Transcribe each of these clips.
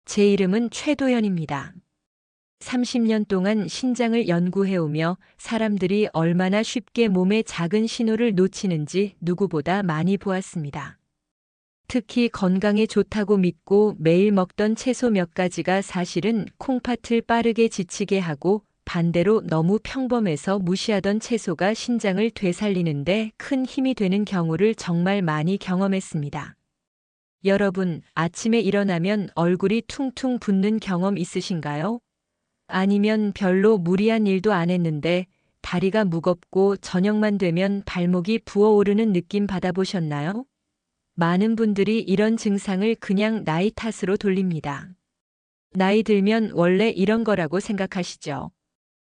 제 이름은 최도연입니다. 30년 동안 신장을 연구해오며 사람들이 얼마나 쉽게 몸의 작은 신호를 놓치는지 누구보다 많이 보았습니다. 특히 건강에 좋다고 믿고 매일 먹던 채소 몇 가지가 사실은 콩팥을 빠르게 지치게 하고, 반대로 너무 평범해서 무시하던 채소가 신장을 되살리는데 큰 힘이 되는 경우를 정말 많이 경험했습니다. 여러분, 아침에 일어나면 얼굴이 퉁퉁 붓는 경험 있으신가요? 아니면 별로 무리한 일도 안 했는데 다리가 무겁고 저녁만 되면 발목이 부어오르는 느낌 받아보셨나요? 많은 분들이 이런 증상을 그냥 나이 탓으로 돌립니다. 나이 들면 원래 이런 거라고 생각하시죠.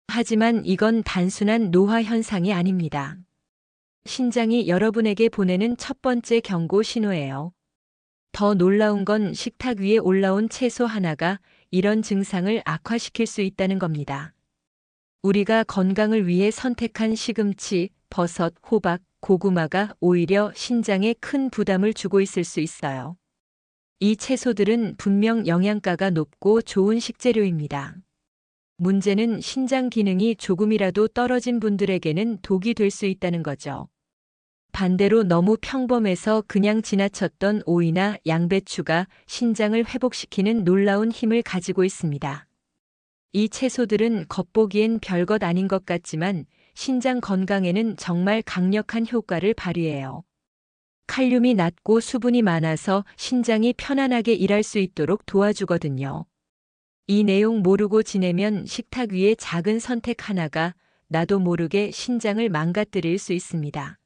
하지만 이건 단순한 노화 현상이 아닙니다. 신장이 여러분에게 보내는 첫 번째 경고 신호예요. 더 놀라운 건 식탁 위에 올라온 채소 하나가 이런 증상을 악화시킬 수 있다는 겁니다. 우리가 건강을 위해 선택한 시금치, 버섯, 호박, 고구마가 오히려 신장에 큰 부담을 주고 있을 수 있어요. 이 채소들은 분명 영양가가 높고 좋은 식재료입니다. 문제는 신장 기능이 조금이라도 떨어진 분들에게는 독이 될 수 있다는 거죠. 반대로 너무 평범해서 그냥 지나쳤던 오이나 양배추가 신장을 회복시키는 놀라운 힘을 가지고 있습니다. 이 채소들은 겉보기엔 별것 아닌 것 같지만 신장 건강에는 정말 강력한 효과를 발휘해요. 칼륨이 낮고 수분이 많아서 신장이 편안하게 일할 수 있도록 도와주거든요. 이 내용 모르고 지내면 식탁 위의 작은 선택 하나가 나도 모르게 신장을 망가뜨릴 수 있습니다.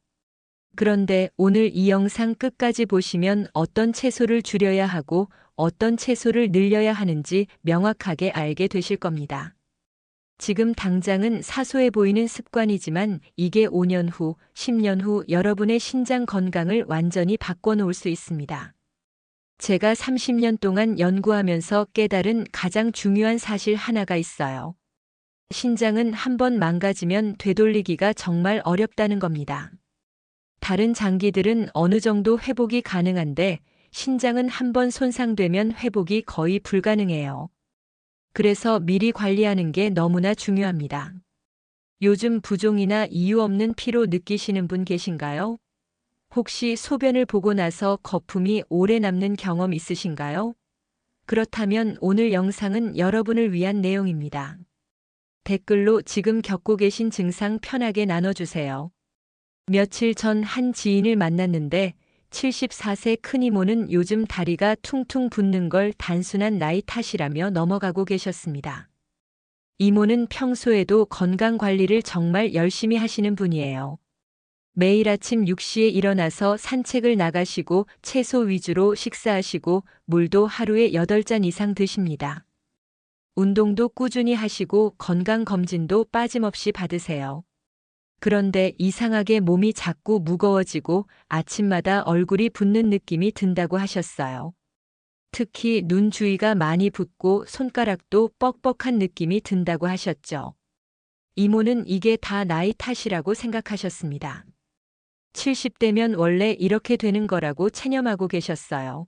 그런데 오늘 이 영상 끝까지 보시면 어떤 채소를 줄여야 하고 어떤 채소를 늘려야 하는지 명확하게 알게 되실 겁니다. 지금 당장은 사소해 보이는 습관이지만 이게 5년 후, 10년 후 여러분의 신장 건강을 완전히 바꿔놓을 수 있습니다. 제가 30년 동안 연구하면서 깨달은 가장 중요한 사실 하나가 있어요. 신장은 한번 망가지면 되돌리기가 정말 어렵다는 겁니다. 다른 장기들은 어느 정도 회복이 가능한데 신장은 한번 손상되면 회복이 거의 불가능해요. 그래서 미리 관리하는 게 너무나 중요합니다. 요즘 부종이나 이유 없는 피로 느끼시는 분 계신가요? 혹시 소변을 보고 나서 거품이 오래 남는 경험 있으신가요? 그렇다면 오늘 영상은 여러분을 위한 내용입니다. 댓글로 지금 겪고 계신 증상 편하게 나눠주세요. 며칠 전 한 지인을 만났는데 74세 큰 이모는 요즘 다리가 퉁퉁 붓는 걸 단순한 나이 탓이라며 넘어가고 계셨습니다. 이모는 평소에도 건강 관리를 정말 열심히 하시는 분이에요. 매일 아침 6시에 일어나서 산책을 나가시고 채소 위주로 식사하시고 물도 하루에 8잔 이상 드십니다. 운동도 꾸준히 하시고 건강검진도 빠짐없이 받으세요. 그런데 이상하게 몸이 자꾸 무거워지고 아침마다 얼굴이 붓는 느낌이 든다고 하셨어요. 특히 눈 주위가 많이 붓고 손가락도 뻑뻑한 느낌이 든다고 하셨죠. 이모는 이게 다 나이 탓이라고 생각하셨습니다. 70대면 원래 이렇게 되는 거라고 체념하고 계셨어요.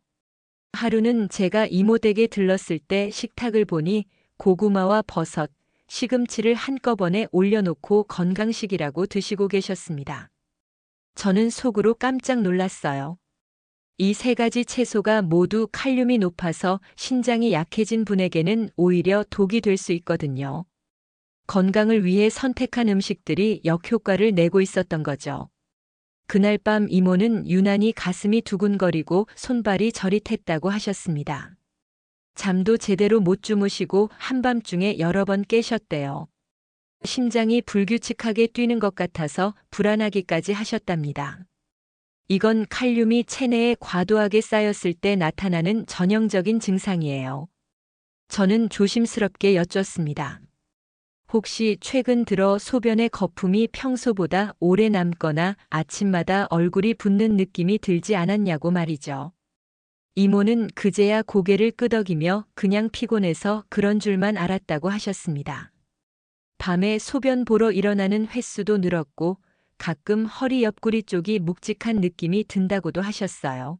하루는 제가 이모 댁에 들렀을 때 식탁을 보니 고구마와 버섯, 시금치를 한꺼번에 올려놓고 건강식이라고 드시고 계셨습니다. 저는 속으로 깜짝 놀랐어요. 이 세 가지 채소가 모두 칼륨이 높아서 신장이 약해진 분에게는 오히려 독이 될 수 있거든요. 건강을 위해 선택한 음식들이 역효과를 내고 있었던 거죠. 그날 밤 이모는 유난히 가슴이 두근거리고 손발이 저릿했다고 하셨습니다. 잠도 제대로 못 주무시고 한밤중에 여러 번 깨셨대요. 심장이 불규칙하게 뛰는 것 같아서 불안하기까지 하셨답니다. 이건 칼륨이 체내에 과도하게 쌓였을 때 나타나는 전형적인 증상이에요. 저는 조심스럽게 여쭙습니다. 혹시 최근 들어 소변의 거품이 평소보다 오래 남거나 아침마다 얼굴이 붓는 느낌이 들지 않았냐고 말이죠. 이모는 그제야 고개를 끄덕이며 그냥 피곤해서 그런 줄만 알았다고 하셨습니다. 밤에 소변 보러 일어나는 횟수도 늘었고 가끔 허리 옆구리 쪽이 묵직한 느낌이 든다고도 하셨어요.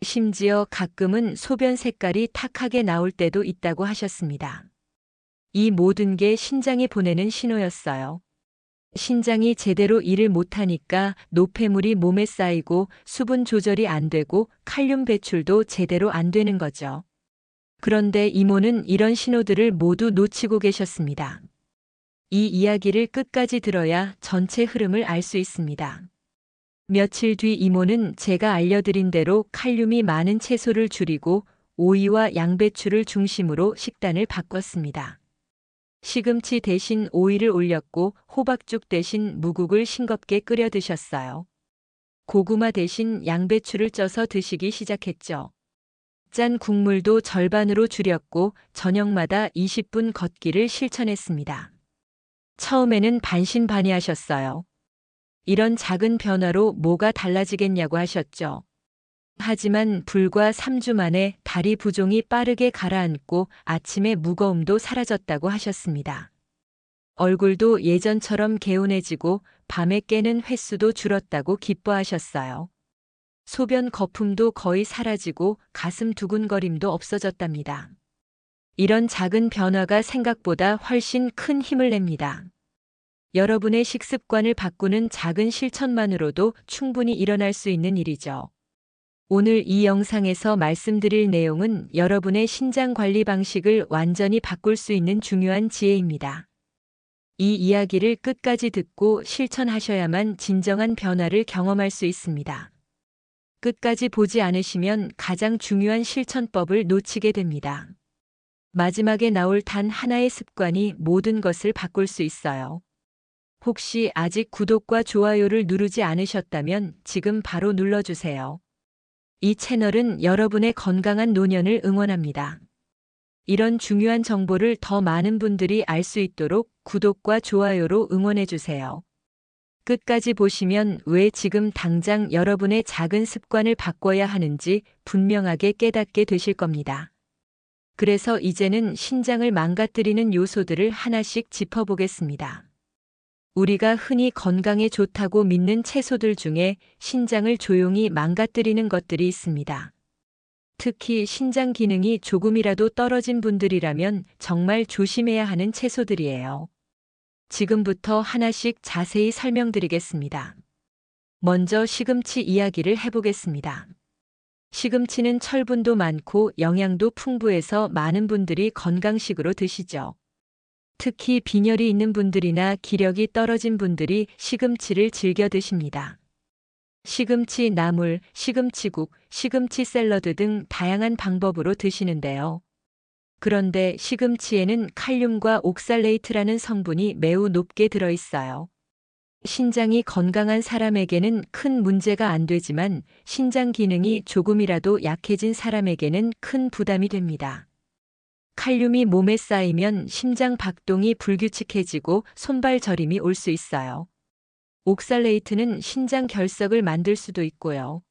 심지어 가끔은 소변 색깔이 탁하게 나올 때도 있다고 하셨습니다. 이 모든 게 신장이 보내는 신호였어요. 신장이 제대로 일을 못하니까 노폐물이 몸에 쌓이고 수분 조절이 안 되고 칼륨 배출도 제대로 안 되는 거죠. 그런데 이모는 이런 신호들을 모두 놓치고 계셨습니다. 이 이야기를 끝까지 들어야 전체 흐름을 알 수 있습니다. 며칠 뒤 이모는 제가 알려드린 대로 칼륨이 많은 채소를 줄이고 오이와 양배추를 중심으로 식단을 바꿨습니다. 시금치 대신 오이를 올렸고 호박죽 대신 무국을 싱겁게 끓여 드셨어요. 고구마 대신 양배추를 쪄서 드시기 시작했죠. 짠 국물도 절반으로 줄였고 저녁마다 20분 걷기를 실천했습니다. 처음에는 반신반의하셨어요. 이런 작은 변화로 뭐가 달라지겠냐고 하셨죠. 하지만 불과 3주 만에 다리 부종이 빠르게 가라앉고 아침의 무거움도 사라졌다고 하셨습니다. 얼굴도 예전처럼 개운해지고 밤에 깨는 횟수도 줄었다고 기뻐하셨어요. 소변 거품도 거의 사라지고 가슴 두근거림도 없어졌답니다. 이런 작은 변화가 생각보다 훨씬 큰 힘을 냅니다. 여러분의 식습관을 바꾸는 작은 실천만으로도 충분히 일어날 수 있는 일이죠. 오늘 이 영상에서 말씀드릴 내용은 여러분의 신장 관리 방식을 완전히 바꿀 수 있는 중요한 지혜입니다. 이 이야기를 끝까지 듣고 실천하셔야만 진정한 변화를 경험할 수 있습니다. 끝까지 보지 않으시면 가장 중요한 실천법을 놓치게 됩니다. 마지막에 나올 단 하나의 습관이 모든 것을 바꿀 수 있어요. 혹시 아직 구독과 좋아요를 누르지 않으셨다면 지금 바로 눌러주세요. 이 채널은 여러분의 건강한 노년을 응원합니다. 이런 중요한 정보를 더 많은 분들이 알 수 있도록 구독과 좋아요로 응원해주세요. 끝까지 보시면 왜 지금 당장 여러분의 작은 습관을 바꿔야 하는지 분명하게 깨닫게 되실 겁니다. 그래서 이제는 신장을 망가뜨리는 요소들을 하나씩 짚어보겠습니다. 우리가 흔히 건강에 좋다고 믿는 채소들 중에 신장을 조용히 망가뜨리는 것들이 있습니다. 특히 신장 기능이 조금이라도 떨어진 분들이라면 정말 조심해야 하는 채소들이에요. 지금부터 하나씩 자세히 설명드리겠습니다. 먼저 시금치 이야기를 해보겠습니다. 시금치는 철분도 많고 영양도 풍부해서 많은 분들이 건강식으로 드시죠. 특히 빈혈이 있는 분들이나 기력이 떨어진 분들이 시금치를 즐겨 드십니다. 시금치 나물, 시금치국, 시금치 샐러드 등 다양한 방법으로 드시는데요. 그런데 시금치에는 칼륨과 옥살레이트라는 성분이 매우 높게 들어있어요. 신장이 건강한 사람에게는 큰 문제가 안 되지만 신장 기능이 조금이라도 약해진 사람에게는 큰 부담이 됩니다. 칼륨이 몸에 쌓이면 심장 박동이 불규칙해지고 손발 저림이 올 수 있어요. 옥살레이트는 신장 결석을 만들 수도 있고요.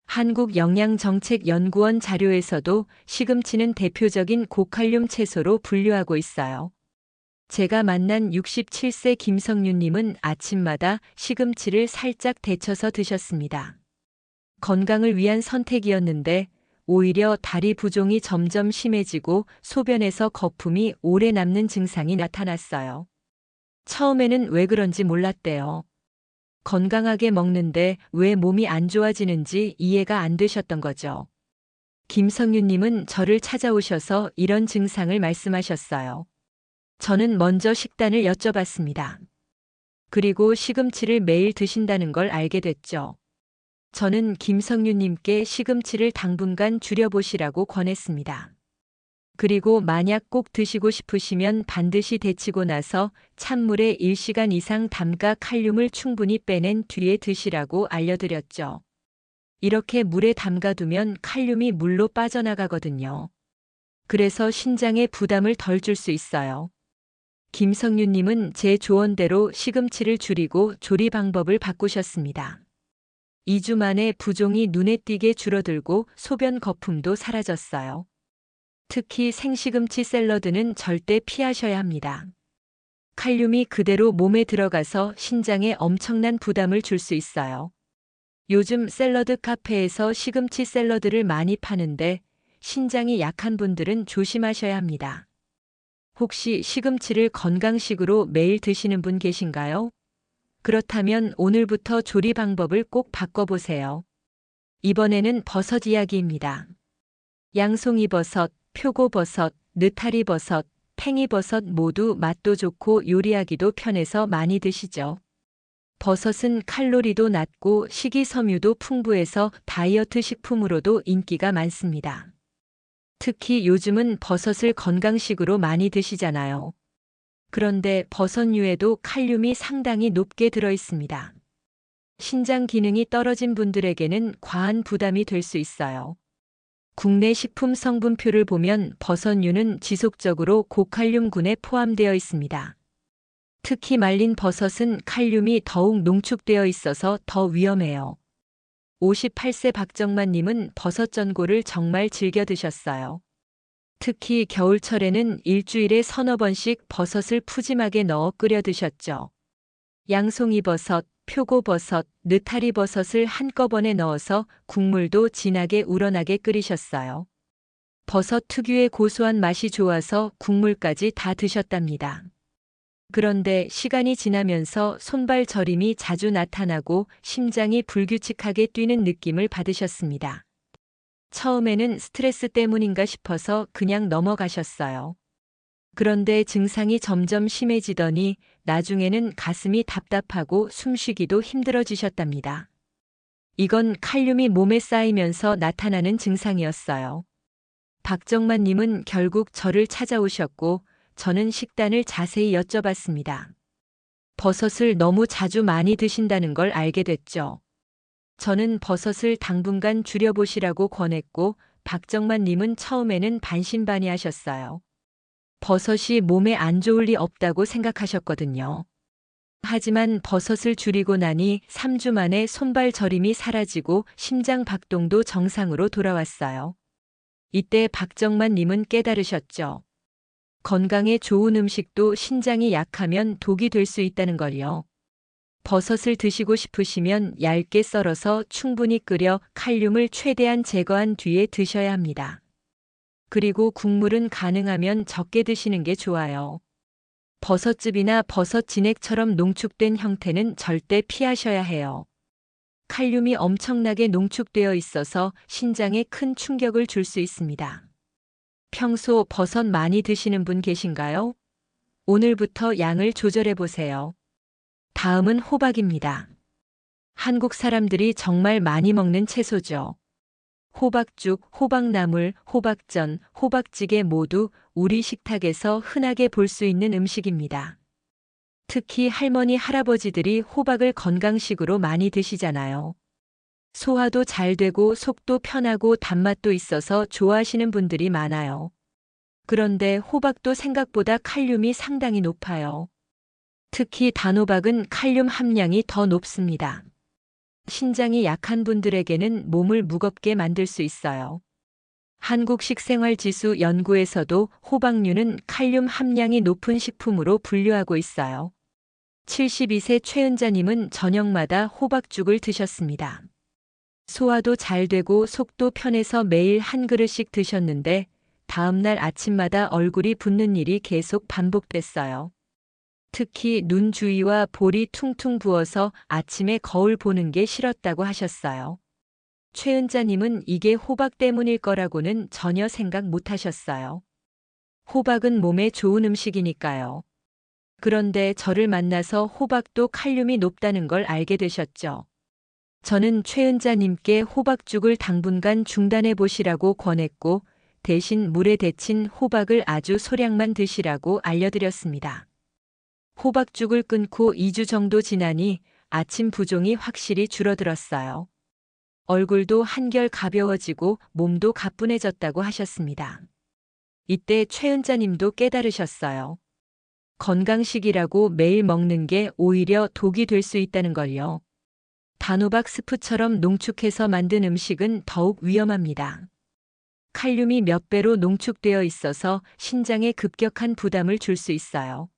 한국영양정책연구원 자료에서도 시금치는 대표적인 고칼륨 채소로 분류하고 있어요. 제가 만난 67세 김성윤님은 아침마다 시금치를 살짝 데쳐서 드셨습니다. 건강을 위한 선택이었는데 오히려 다리 부종이 점점 심해지고 소변에서 거품이 오래 남는 증상이 나타났어요. 처음에는 왜 그런지 몰랐대요. 건강하게 먹는데 왜 몸이 안 좋아지는지 이해가 안 되셨던 거죠. 김성윤님은 저를 찾아오셔서 이런 증상을 말씀하셨어요. 저는 먼저 식단을 여쭤봤습니다. 그리고 시금치를 매일 드신다는 걸 알게 됐죠. 저는 김성윤님께 시금치를 당분간 줄여보시라고 권했습니다. 그리고 만약 꼭 드시고 싶으시면 반드시 데치고 나서 찬물에 1시간 이상 담가 칼륨을 충분히 빼낸 뒤에 드시라고 알려드렸죠. 이렇게 물에 담가두면 칼륨이 물로 빠져나가거든요. 그래서 신장에 부담을 덜 줄 수 있어요. 김성윤님은 제 조언대로 시금치를 줄이고 조리 방법을 바꾸셨습니다. 2주 만에 부종이 눈에 띄게 줄어들고 소변 거품도 사라졌어요. 특히 생시금치 샐러드는 절대 피하셔야 합니다. 칼륨이 그대로 몸에 들어가서 신장에 엄청난 부담을 줄 수 있어요. 요즘 샐러드 카페에서 시금치 샐러드를 많이 파는데 신장이 약한 분들은 조심하셔야 합니다. 혹시 시금치를 건강식으로 매일 드시는 분 계신가요? 그렇다면 오늘부터 조리 방법을 꼭 바꿔보세요. 이번에는 버섯 이야기입니다. 양송이버섯, 표고버섯, 느타리버섯, 팽이버섯 모두 맛도 좋고 요리하기도 편해서 많이 드시죠. 버섯은 칼로리도 낮고 식이섬유도 풍부해서 다이어트 식품으로도 인기가 많습니다. 특히 요즘은 버섯을 건강식으로 많이 드시잖아요. 그런데 버섯류에도 칼륨이 상당히 높게 들어 있습니다. 신장 기능이 떨어진 분들에게는 과한 부담이 될 수 있어요. 국내 식품 성분표를 보면 버섯류는 지속적으로 고칼륨군에 포함되어 있습니다. 특히 말린 버섯은 칼륨이 더욱 농축되어 있어서 더 위험해요. 58세 박정만님은 버섯 전골을 정말 즐겨 드셨어요. 특히 겨울철에는 일주일에 서너 번씩 버섯을 푸짐하게 넣어 끓여 드셨죠. 양송이버섯, 표고버섯, 느타리버섯을 한꺼번에 넣어서 국물도 진하게 우러나게 끓이셨어요. 버섯 특유의 고소한 맛이 좋아서 국물까지 다 드셨답니다. 그런데 시간이 지나면서 손발 저림이 자주 나타나고 심장이 불규칙하게 뛰는 느낌을 받으셨습니다. 처음에는 스트레스 때문인가 싶어서 그냥 넘어가셨어요. 그런데 증상이 점점 심해지더니 나중에는 가슴이 답답하고 숨쉬기도 힘들어지셨답니다. 이건 칼륨이 몸에 쌓이면서 나타나는 증상이었어요. 박정만님은 결국 저를 찾아오셨고 저는 식단을 자세히 여쭤봤습니다. 버섯을 너무 자주 많이 드신다는 걸 알게 됐죠. 저는 버섯을 당분간 줄여보시라고 권했고 박정만님은 처음에는 반신반의하셨어요. 버섯이 몸에 안 좋을 리 없다고 생각하셨거든요. 하지만 버섯을 줄이고 나니 3주 만에 손발 저림이 사라지고 심장 박동도 정상으로 돌아왔어요. 이때 박정만님은 깨달으셨죠. 건강에 좋은 음식도 신장이 약하면 독이 될 수 있다는 걸요. 버섯을 드시고 싶으시면 얇게 썰어서 충분히 끓여 칼륨을 최대한 제거한 뒤에 드셔야 합니다. 그리고 국물은 가능하면 적게 드시는 게 좋아요. 버섯즙이나 버섯 진액처럼 농축된 형태는 절대 피하셔야 해요. 칼륨이 엄청나게 농축되어 있어서 신장에 큰 충격을 줄 수 있습니다. 평소 버섯 많이 드시는 분 계신가요? 오늘부터 양을 조절해 보세요. 다음은 호박입니다. 한국 사람들이 정말 많이 먹는 채소죠. 호박죽, 호박나물, 호박전, 호박찌개 모두 우리 식탁에서 흔하게 볼 수 있는 음식입니다. 특히 할머니, 할아버지들이 호박을 건강식으로 많이 드시잖아요. 소화도 잘 되고 속도 편하고 단맛도 있어서 좋아하시는 분들이 많아요. 그런데 호박도 생각보다 칼륨이 상당히 높아요. 특히 단호박은 칼륨 함량이 더 높습니다. 신장이 약한 분들에게는 몸을 무겁게 만들 수 있어요. 한국식생활지수 연구에서도 호박류는 칼륨 함량이 높은 식품으로 분류하고 있어요. 72세 최은자님은 저녁마다 호박죽을 드셨습니다. 소화도 잘 되고 속도 편해서 매일 한 그릇씩 드셨는데 다음날 아침마다 얼굴이 붓는 일이 계속 반복됐어요. 특히 눈 주위와 볼이 퉁퉁 부어서 아침에 거울 보는 게 싫었다고 하셨어요. 최은자님은 이게 호박 때문일 거라고는 전혀 생각 못 하셨어요. 호박은 몸에 좋은 음식이니까요. 그런데 저를 만나서 호박도 칼륨이 높다는 걸 알게 되셨죠. 저는 최은자님께 호박죽을 당분간 중단해 보시라고 권했고 대신 물에 데친 호박을 아주 소량만 드시라고 알려드렸습니다. 호박죽을 끊고 2주 정도 지나니 아침 부종이 확실히 줄어들었어요. 얼굴도 한결 가벼워지고 몸도 가뿐해졌다고 하셨습니다. 이때 최은자님도 깨달으셨어요. 건강식이라고 매일 먹는 게 오히려 독이 될 수 있다는 걸요. 단호박 스프처럼 농축해서 만든 음식은 더욱 위험합니다. 칼륨이 몇 배로 농축되어 있어서 신장에 급격한 부담을 줄 수 있어요.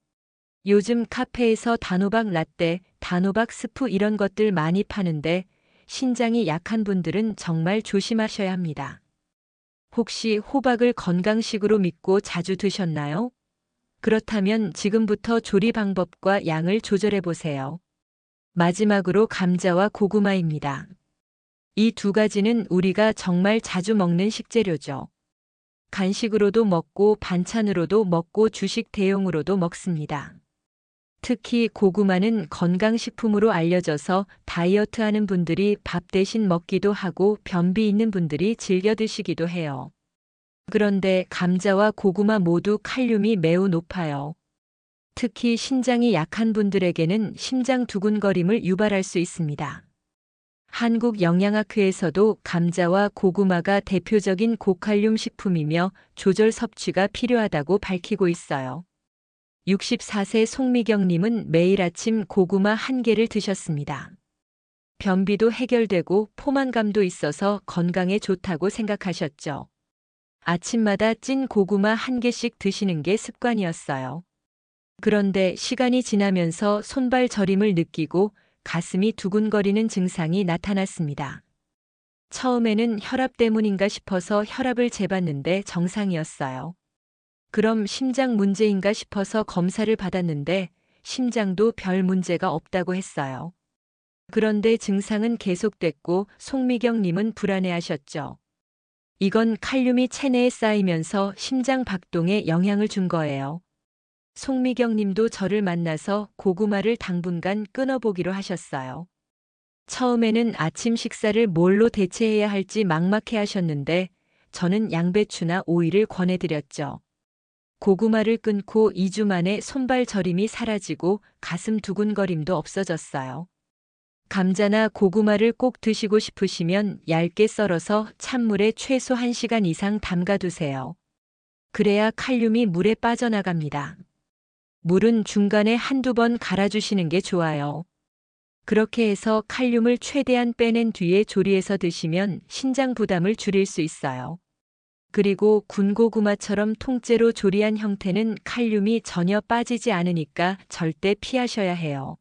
요즘 카페에서 단호박 라떼, 단호박 스프 이런 것들 많이 파는데 신장이 약한 분들은 정말 조심하셔야 합니다. 혹시 호박을 건강식으로 믿고 자주 드셨나요? 그렇다면 지금부터 조리 방법과 양을 조절해 보세요. 마지막으로 감자와 고구마입니다. 이 두 가지는 우리가 정말 자주 먹는 식재료죠. 간식으로도 먹고 반찬으로도 먹고 주식 대용으로도 먹습니다. 특히 고구마는 건강식품으로 알려져서 다이어트 하는 분들이 밥 대신 먹기도 하고 변비 있는 분들이 즐겨 드시기도 해요. 그런데 감자와 고구마 모두 칼륨이 매우 높아요. 특히 신장이 약한 분들에게는 심장 두근거림을 유발할 수 있습니다. 한국영양학회에서도 감자와 고구마가 대표적인 고칼륨 식품이며 조절 섭취가 필요하다고 밝히고 있어요. 64세 송미경님은 매일 아침 고구마 1개를 드셨습니다. 변비도 해결되고 포만감도 있어서 건강에 좋다고 생각하셨죠. 아침마다 찐 고구마 1개씩 드시는 게 습관이었어요. 그런데 시간이 지나면서 손발 저림을 느끼고 가슴이 두근거리는 증상이 나타났습니다. 처음에는 혈압 때문인가 싶어서 혈압을 재봤는데 정상이었어요. 그럼 심장 문제인가 싶어서 검사를 받았는데 심장도 별 문제가 없다고 했어요. 그런데 증상은 계속됐고 송미경님은 불안해하셨죠. 이건 칼륨이 체내에 쌓이면서 심장 박동에 영향을 준 거예요. 송미경님도 저를 만나서 고구마를 당분간 끊어보기로 하셨어요. 처음에는 아침 식사를 뭘로 대체해야 할지 막막해 하셨는데 저는 양배추나 오이를 권해드렸죠. 고구마를 끊고 2주 만에 손발 저림이 사라지고 가슴 두근거림도 없어졌어요. 감자나 고구마를 꼭 드시고 싶으시면 얇게 썰어서 찬물에 최소 1시간 이상 담가두세요. 그래야 칼륨이 물에 빠져나갑니다. 물은 중간에 한두 번 갈아주시는 게 좋아요. 그렇게 해서 칼륨을 최대한 빼낸 뒤에 조리해서 드시면 신장 부담을 줄일 수 있어요. 그리고 군고구마처럼 통째로 조리한 형태는 칼륨이 전혀 빠지지 않으니까 절대 피하셔야 해요.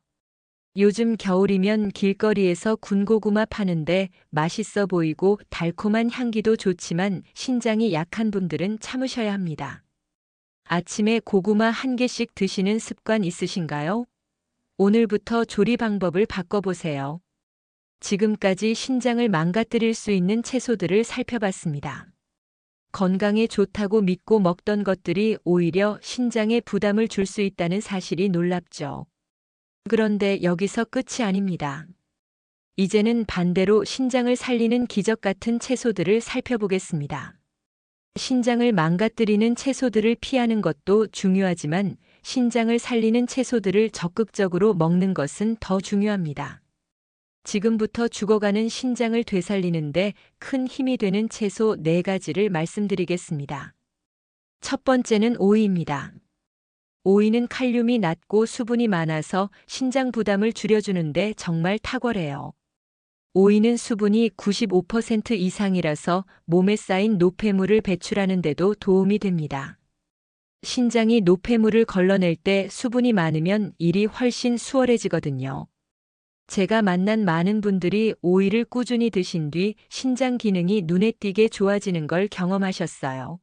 요즘 겨울이면 길거리에서 군고구마 파는데 맛있어 보이고 달콤한 향기도 좋지만 신장이 약한 분들은 참으셔야 합니다. 아침에 고구마 1개씩 드시는 습관 있으신가요? 오늘부터 조리 방법을 바꿔보세요. 지금까지 신장을 망가뜨릴 수 있는 채소들을 살펴봤습니다. 건강에 좋다고 믿고 먹던 것들이 오히려 신장에 부담을 줄 수 있다는 사실이 놀랍죠. 그런데 여기서 끝이 아닙니다. 이제는 반대로 신장을 살리는 기적 같은 채소들을 살펴보겠습니다. 신장을 망가뜨리는 채소들을 피하는 것도 중요하지만 신장을 살리는 채소들을 적극적으로 먹는 것은 더 중요합니다. 지금부터 죽어가는 신장을 되살리는데 큰 힘이 되는 채소 4가지를 말씀드리겠습니다. 첫 번째는 오이입니다. 오이는 칼륨이 낮고 수분이 많아서 신장 부담을 줄여주는데 정말 탁월해요. 오이는 수분이 95% 이상이라서 몸에 쌓인 노폐물을 배출하는 데도 도움이 됩니다. 신장이 노폐물을 걸러낼 때 수분이 많으면 일이 훨씬 수월해지거든요. 제가 만난 많은 분들이 오이를 꾸준히 드신 뒤 신장 기능이 눈에 띄게 좋아지는 걸 경험하셨어요.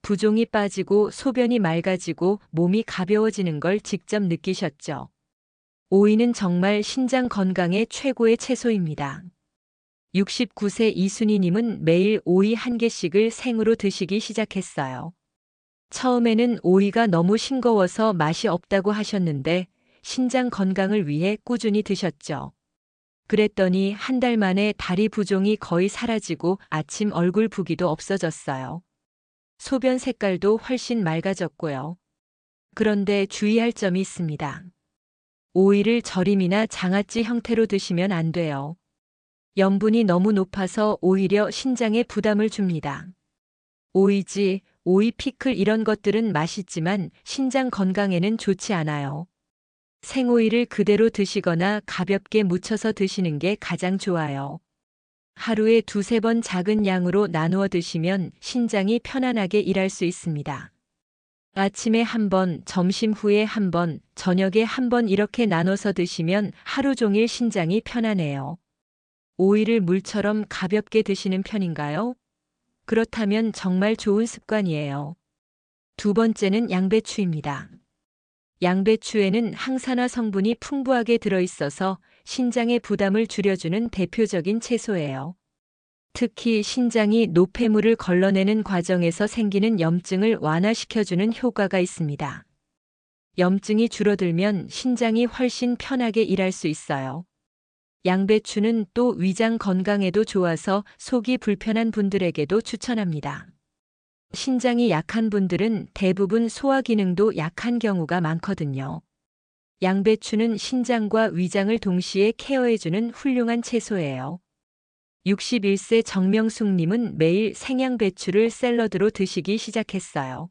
부종이 빠지고 소변이 맑아지고 몸이 가벼워지는 걸 직접 느끼셨죠. 오이는 정말 신장 건강에 최고의 채소입니다. 69세 이순희님은 매일 오이 1개씩을 생으로 드시기 시작했어요. 처음에는 오이가 너무 싱거워서 맛이 없다고 하셨는데 신장 건강을 위해 꾸준히 드셨죠. 그랬더니 1달 만에 다리 부종이 거의 사라지고 아침 얼굴 부기도 없어졌어요. 소변 색깔도 훨씬 맑아졌고요. 그런데 주의할 점이 있습니다. 오이를 절임이나 장아찌 형태로 드시면 안 돼요. 염분이 너무 높아서 오히려 신장에 부담을 줍니다. 오이지, 오이 피클 이런 것들은 맛있지만 신장 건강에는 좋지 않아요. 생오이를 그대로 드시거나 가볍게 무쳐서 드시는 게 가장 좋아요. 하루에 2~3번 작은 양으로 나누어 드시면 신장이 편안하게 일할 수 있습니다. 아침에 1번, 점심 후에 1번, 저녁에 1번 이렇게 나눠서 드시면 하루 종일 신장이 편안해요. 오이를 물처럼 가볍게 드시는 편인가요? 그렇다면 정말 좋은 습관이에요. 두 번째는 양배추입니다. 양배추에는 항산화 성분이 풍부하게 들어있어서 신장의 부담을 줄여주는 대표적인 채소예요. 특히 신장이 노폐물을 걸러내는 과정에서 생기는 염증을 완화시켜주는 효과가 있습니다. 염증이 줄어들면 신장이 훨씬 편하게 일할 수 있어요. 양배추는 또 위장 건강에도 좋아서 속이 불편한 분들에게도 추천합니다. 신장이 약한 분들은 대부분 소화 기능도 약한 경우가 많거든요. 양배추는 신장과 위장을 동시에 케어해주는 훌륭한 채소예요. 61세 정명숙님은 매일 생양배추를 샐러드로 드시기 시작했어요.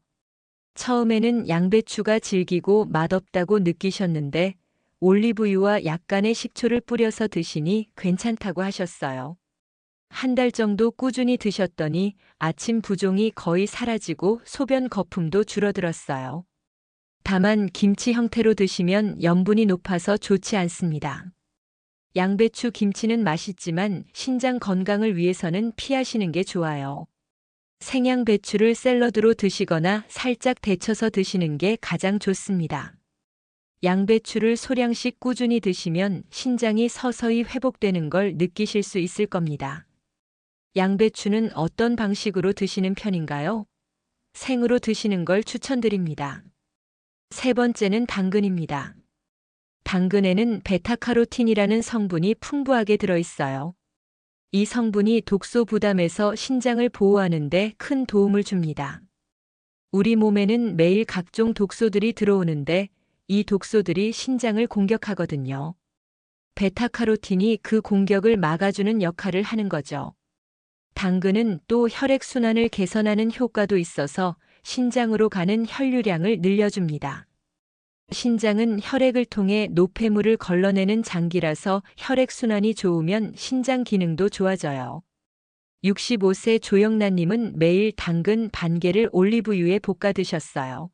처음에는 양배추가 질기고 맛없다고 느끼셨는데 올리브유와 약간의 식초를 뿌려서 드시니 괜찮다고 하셨어요. 한 달 정도 꾸준히 드셨더니 아침 부종이 거의 사라지고 소변 거품도 줄어들었어요. 다만 김치 형태로 드시면 염분이 높아서 좋지 않습니다. 양배추 김치는 맛있지만 신장 건강을 위해서는 피하시는 게 좋아요. 생양배추를 샐러드로 드시거나 살짝 데쳐서 드시는 게 가장 좋습니다. 양배추를 소량씩 꾸준히 드시면 신장이 서서히 회복되는 걸 느끼실 수 있을 겁니다. 양배추는 어떤 방식으로 드시는 편인가요? 생으로 드시는 걸 추천드립니다. 세 번째는 당근입니다. 당근에는 베타카로틴이라는 성분이 풍부하게 들어있어요. 이 성분이 독소 부담에서 신장을 보호하는 데 큰 도움을 줍니다. 우리 몸에는 매일 각종 독소들이 들어오는데 이 독소들이 신장을 공격하거든요. 베타카로틴이 그 공격을 막아주는 역할을 하는 거죠. 당근은 또 혈액순환을 개선하는 효과도 있어서 신장으로 가는 혈류량을 늘려줍니다. 신장은 혈액을 통해 노폐물을 걸러내는 장기라서 혈액순환이 좋으면 신장 기능도 좋아져요. 65세 조영란님은 매일 당근 반 개를 올리브유에 볶아 드셨어요.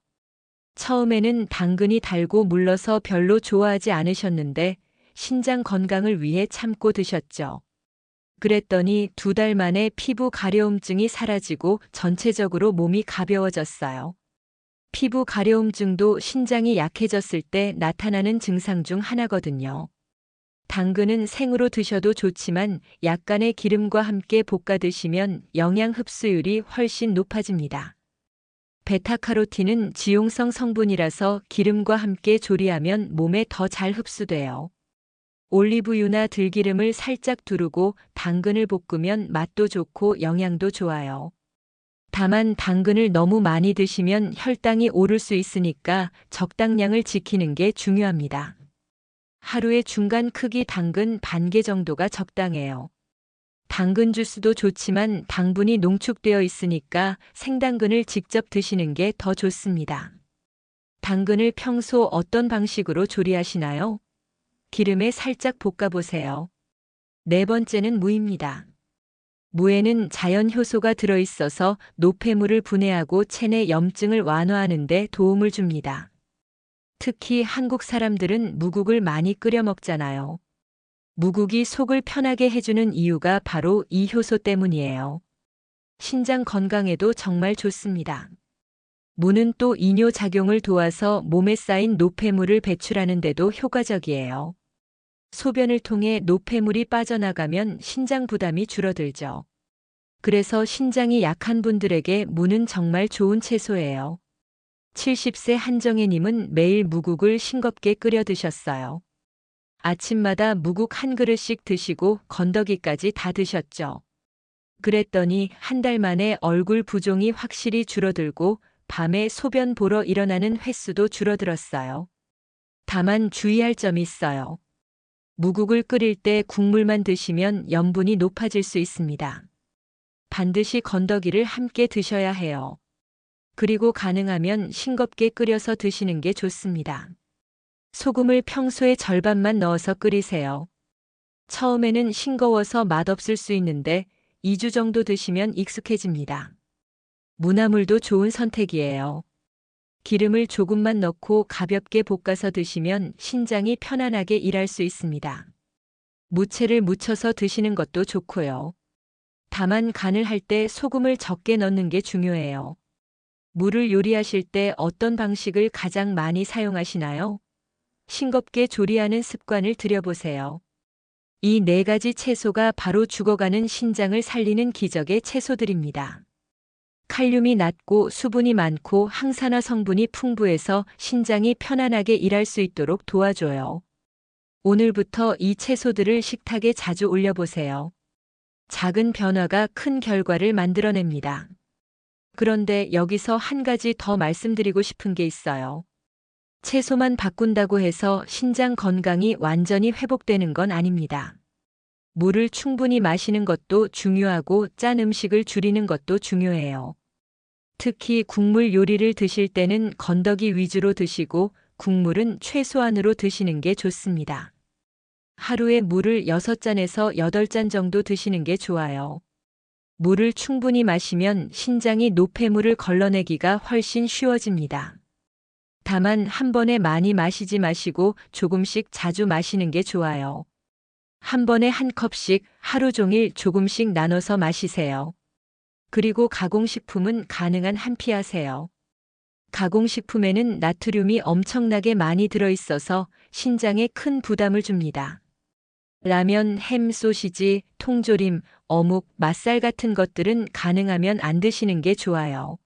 처음에는 당근이 달고 물러서 별로 좋아하지 않으셨는데 신장 건강을 위해 참고 드셨죠. 그랬더니 2달 만에 피부 가려움증이 사라지고 전체적으로 몸이 가벼워졌어요. 피부 가려움증도 신장이 약해졌을 때 나타나는 증상 중 하나거든요. 당근은 생으로 드셔도 좋지만 약간의 기름과 함께 볶아 드시면 영양 흡수율이 훨씬 높아집니다. 베타카로틴은 지용성 성분이라서 기름과 함께 조리하면 몸에 더 잘 흡수돼요. 올리브유나 들기름을 살짝 두르고 당근을 볶으면 맛도 좋고 영양도 좋아요. 다만 당근을 너무 많이 드시면 혈당이 오를 수 있으니까 적당량을 지키는 게 중요합니다. 하루에 중간 크기 당근 반 개 정도가 적당해요. 당근 주스도 좋지만 당분이 농축되어 있으니까 생당근을 직접 드시는 게 더 좋습니다. 당근을 평소 어떤 방식으로 조리하시나요? 기름에 살짝 볶아보세요. 네 번째는 무입니다. 무에는 자연 효소가 들어있어서 노폐물을 분해하고 체내 염증을 완화하는 데 도움을 줍니다. 특히 한국 사람들은 무국을 많이 끓여 먹잖아요. 무국이 속을 편하게 해주는 이유가 바로 이 효소 때문이에요. 신장 건강에도 정말 좋습니다. 무는 또 이뇨 작용을 도와서 몸에 쌓인 노폐물을 배출하는 데도 효과적이에요. 소변을 통해 노폐물이 빠져나가면 신장 부담이 줄어들죠. 그래서 신장이 약한 분들에게 무는 정말 좋은 채소예요. 70세 한정혜님은 매일 무국을 싱겁게 끓여 드셨어요. 아침마다 무국 한 그릇씩 드시고 건더기까지 다 드셨죠. 그랬더니 한 달 만에 얼굴 부종이 확실히 줄어들고 밤에 소변 보러 일어나는 횟수도 줄어들었어요. 다만 주의할 점이 있어요. 무국을 끓일 때 국물만 드시면 염분이 높아질 수 있습니다. 반드시 건더기를 함께 드셔야 해요. 그리고 가능하면 싱겁게 끓여서 드시는 게 좋습니다. 소금을 평소의 절반만 넣어서 끓이세요. 처음에는 싱거워서 맛없을 수 있는데 2주 정도 드시면 익숙해집니다. 무나물도 좋은 선택이에요. 기름을 조금만 넣고 가볍게 볶아서 드시면 신장이 편안하게 일할 수 있습니다. 무채를 무쳐서 드시는 것도 좋고요. 다만 간을 할 때 소금을 적게 넣는 게 중요해요. 무를 요리하실 때 어떤 방식을 가장 많이 사용하시나요? 싱겁게 조리하는 습관을 들여보세요. 이 네 가지 채소가 바로 죽어가는 신장을 살리는 기적의 채소들입니다. 칼륨이 낮고 수분이 많고 항산화 성분이 풍부해서 신장이 편안하게 일할 수 있도록 도와줘요. 오늘부터 이 채소들을 식탁에 자주 올려보세요. 작은 변화가 큰 결과를 만들어냅니다. 그런데 여기서 한 가지 더 말씀드리고 싶은 게 있어요. 채소만 바꾼다고 해서 신장 건강이 완전히 회복되는 건 아닙니다. 물을 충분히 마시는 것도 중요하고 짠 음식을 줄이는 것도 중요해요. 특히 국물 요리를 드실 때는 건더기 위주로 드시고 국물은 최소한으로 드시는 게 좋습니다. 하루에 물을 6잔에서 8잔 정도 드시는 게 좋아요. 물을 충분히 마시면 신장이 노폐물을 걸러내기가 훨씬 쉬워집니다. 다만 한 번에 많이 마시지 마시고 조금씩 자주 마시는 게 좋아요. 한 번에 한 컵씩 하루 종일 조금씩 나눠서 마시세요. 그리고 가공식품은 가능한 한 피하세요. 가공식품에는 나트륨이 엄청나게 많이 들어있어서 신장에 큰 부담을 줍니다. 라면, 햄, 소시지, 통조림, 어묵, 맛살 같은 것들은 가능하면 안 드시는 게 좋아요.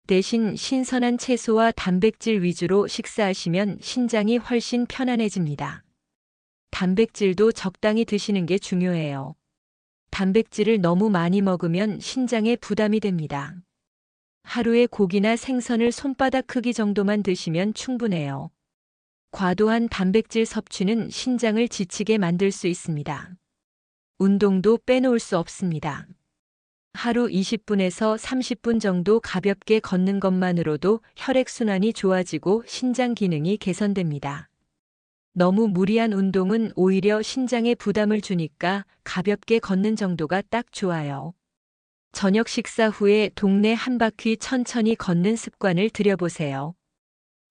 대신 신선한 채소와 단백질 위주로 식사하시면 신장이 훨씬 편안해집니다. 단백질도 적당히 드시는 게 중요해요. 단백질을 너무 많이 먹으면 신장에 부담이 됩니다. 하루에 고기나 생선을 손바닥 크기 정도만 드시면 충분해요. 과도한 단백질 섭취는 신장을 지치게 만들 수 있습니다. 운동도 빼놓을 수 없습니다. 하루 20분에서 30분 정도 가볍게 걷는 것만으로도 혈액순환이 좋아지고 신장 기능이 개선됩니다. 너무 무리한 운동은 오히려 신장에 부담을 주니까 가볍게 걷는 정도가 딱 좋아요. 저녁 식사 후에 동네 한 바퀴 천천히 걷는 습관을 들여보세요.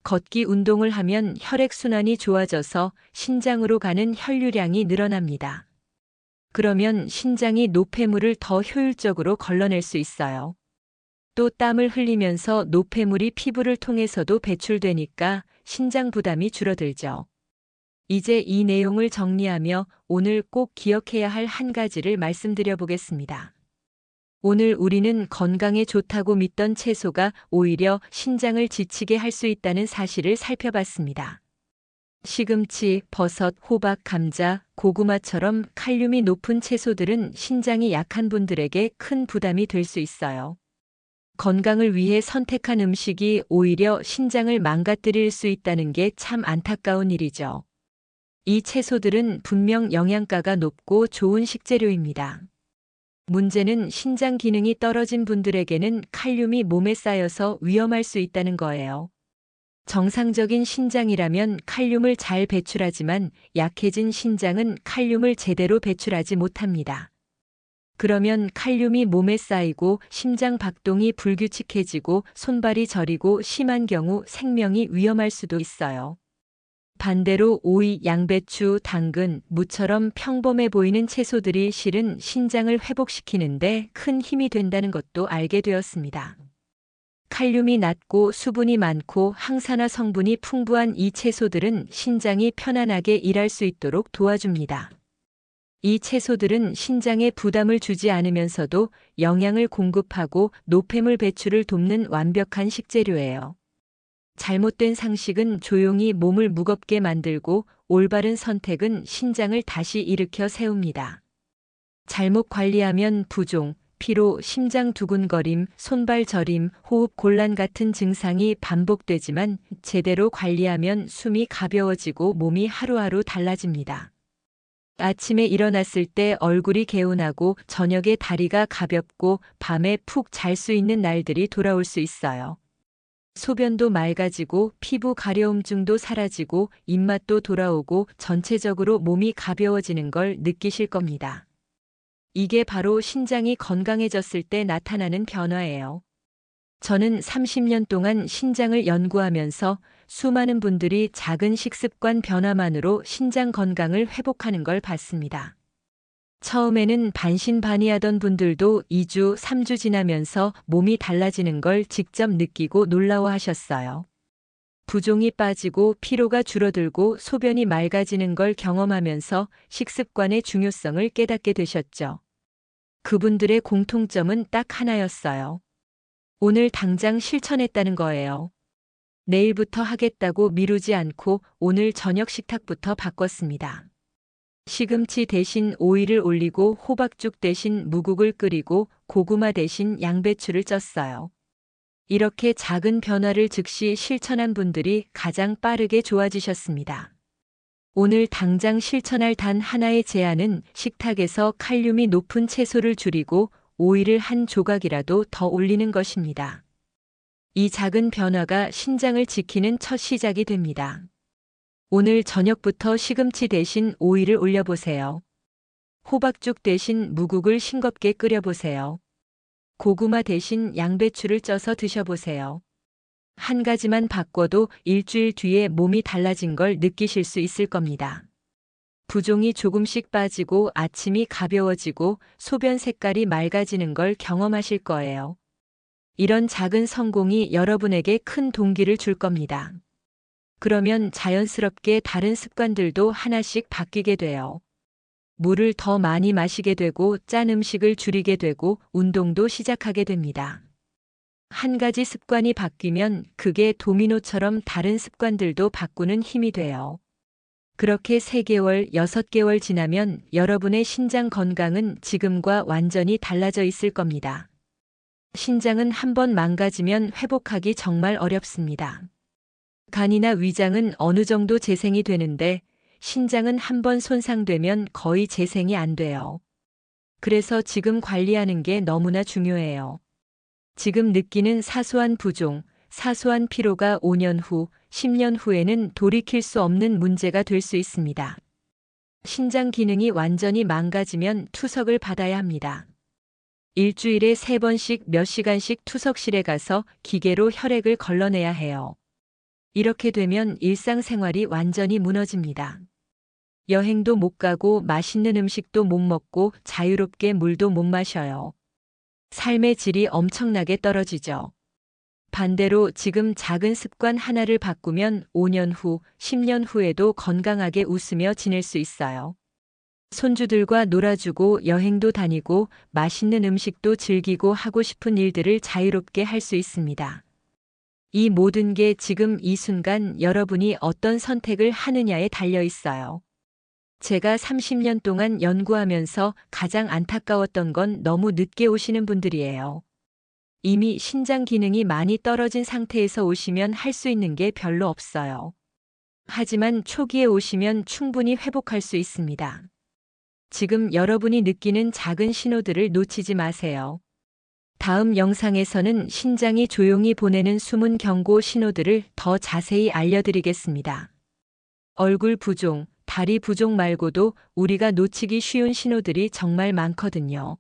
걷기 운동을 하면 혈액순환이 좋아져서 신장으로 가는 혈류량이 늘어납니다. 그러면 신장이 노폐물을 더 효율적으로 걸러낼 수 있어요. 또 땀을 흘리면서 노폐물이 피부를 통해서도 배출되니까 신장 부담이 줄어들죠. 이제 이 내용을 정리하며 오늘 꼭 기억해야 할 한 가지를 말씀드려 보겠습니다. 오늘 우리는 건강에 좋다고 믿던 채소가 오히려 신장을 지치게 할 수 있다는 사실을 살펴봤습니다. 시금치, 버섯, 호박, 감자, 고구마처럼 칼륨이 높은 채소들은 신장이 약한 분들에게 큰 부담이 될 수 있어요. 건강을 위해 선택한 음식이 오히려 신장을 망가뜨릴 수 있다는 게 참 안타까운 일이죠. 이 채소들은 분명 영양가가 높고 좋은 식재료입니다. 문제는 신장 기능이 떨어진 분들에게는 칼륨이 몸에 쌓여서 위험할 수 있다는 거예요. 정상적인 신장이라면 칼륨을 잘 배출하지만 약해진 신장은 칼륨을 제대로 배출하지 못합니다. 그러면 칼륨이 몸에 쌓이고 심장 박동이 불규칙해지고 손발이 저리고 심한 경우 생명이 위험할 수도 있어요. 반대로 오이, 양배추, 당근, 무처럼 평범해 보이는 채소들이 실은 신장을 회복시키는데 큰 힘이 된다는 것도 알게 되었습니다. 칼륨이 낮고 수분이 많고 항산화 성분이 풍부한 이 채소들은 신장이 편안하게 일할 수 있도록 도와줍니다. 이 채소들은 신장에 부담을 주지 않으면서도 영양을 공급하고 노폐물 배출을 돕는 완벽한 식재료예요. 잘못된 상식은 조용히 몸을 무겁게 만들고 올바른 선택은 신장을 다시 일으켜 세웁니다. 잘못 관리하면 부종, 피로, 심장 두근거림, 손발 저림, 호흡 곤란 같은 증상이 반복되지만 제대로 관리하면 숨이 가벼워지고 몸이 하루하루 달라집니다. 아침에 일어났을 때 얼굴이 개운하고 저녁에 다리가 가볍고 밤에 푹 잘 수 있는 날들이 돌아올 수 있어요. 소변도 맑아지고 피부 가려움증도 사라지고 입맛도 돌아오고 전체적으로 몸이 가벼워지는 걸 느끼실 겁니다. 이게 바로 신장이 건강해졌을 때 나타나는 변화예요. 저는 30년 동안 신장을 연구하면서 수많은 분들이 작은 식습관 변화만으로 신장 건강을 회복하는 걸 봤습니다. 처음에는 반신반의하던 분들도 2주, 3주 지나면서 몸이 달라지는 걸 직접 느끼고 놀라워하셨어요. 부종이 빠지고 피로가 줄어들고 소변이 맑아지는 걸 경험하면서 식습관의 중요성을 깨닫게 되셨죠. 그분들의 공통점은 딱 하나였어요. 오늘 당장 실천했다는 거예요. 내일부터 하겠다고 미루지 않고 오늘 저녁 식탁부터 바꿨습니다. 시금치 대신 오이를 올리고 호박죽 대신 무국을 끓이고 고구마 대신 양배추를 쪘어요. 이렇게 작은 변화를 즉시 실천한 분들이 가장 빠르게 좋아지셨습니다. 오늘 당장 실천할 단 하나의 제안은 식탁에서 칼륨이 높은 채소를 줄이고 오이를 한 조각이라도 더 올리는 것입니다. 이 작은 변화가 신장을 지키는 첫 시작이 됩니다. 오늘 저녁부터 시금치 대신 오이를 올려보세요. 호박죽 대신 무국을 싱겁게 끓여보세요. 고구마 대신 양배추를 쪄서 드셔보세요. 한 가지만 바꿔도 일주일 뒤에 몸이 달라진 걸 느끼실 수 있을 겁니다. 부종이 조금씩 빠지고 아침이 가벼워지고 소변 색깔이 맑아지는 걸 경험하실 거예요. 이런 작은 성공이 여러분에게 큰 동기를 줄 겁니다. 그러면 자연스럽게 다른 습관들도 하나씩 바뀌게 돼요. 물을 더 많이 마시게 되고 짠 음식을 줄이게 되고 운동도 시작하게 됩니다. 한 가지 습관이 바뀌면 그게 도미노처럼 다른 습관들도 바꾸는 힘이 돼요. 그렇게 3개월, 6개월 지나면 여러분의 신장 건강은 지금과 완전히 달라져 있을 겁니다. 신장은 한번 망가지면 회복하기 정말 어렵습니다. 간이나 위장은 어느 정도 재생이 되는데 신장은 한번 손상되면 거의 재생이 안 돼요. 그래서 지금 관리하는 게 너무나 중요해요. 지금 느끼는 사소한 부종, 사소한 피로가 5년 후, 10년 후에는 돌이킬 수 없는 문제가 될 수 있습니다. 신장 기능이 완전히 망가지면 투석을 받아야 합니다. 일주일에 3번씩 몇 시간씩 투석실에 가서 기계로 혈액을 걸러내야 해요. 이렇게 되면 일상생활이 완전히 무너집니다. 여행도 못 가고 맛있는 음식도 못 먹고 자유롭게 물도 못 마셔요. 삶의 질이 엄청나게 떨어지죠. 반대로 지금 작은 습관 하나를 바꾸면 5년 후, 10년 후에도 건강하게 웃으며 지낼 수 있어요. 손주들과 놀아주고 여행도 다니고 맛있는 음식도 즐기고 하고 싶은 일들을 자유롭게 할 수 있습니다. 이 모든 게 지금 이 순간 여러분이 어떤 선택을 하느냐에 달려 있어요. 제가 30년 동안 연구하면서 가장 안타까웠던 건 너무 늦게 오시는 분들이에요. 이미 신장 기능이 많이 떨어진 상태에서 오시면 할 수 있는 게 별로 없어요. 하지만 초기에 오시면 충분히 회복할 수 있습니다. 지금 여러분이 느끼는 작은 신호들을 놓치지 마세요. 다음 영상에서는 신장이 조용히 보내는 숨은 경고 신호들을 더 자세히 알려드리겠습니다. 얼굴 부종, 다리 부종 말고도 우리가 놓치기 쉬운 신호들이 정말 많거든요.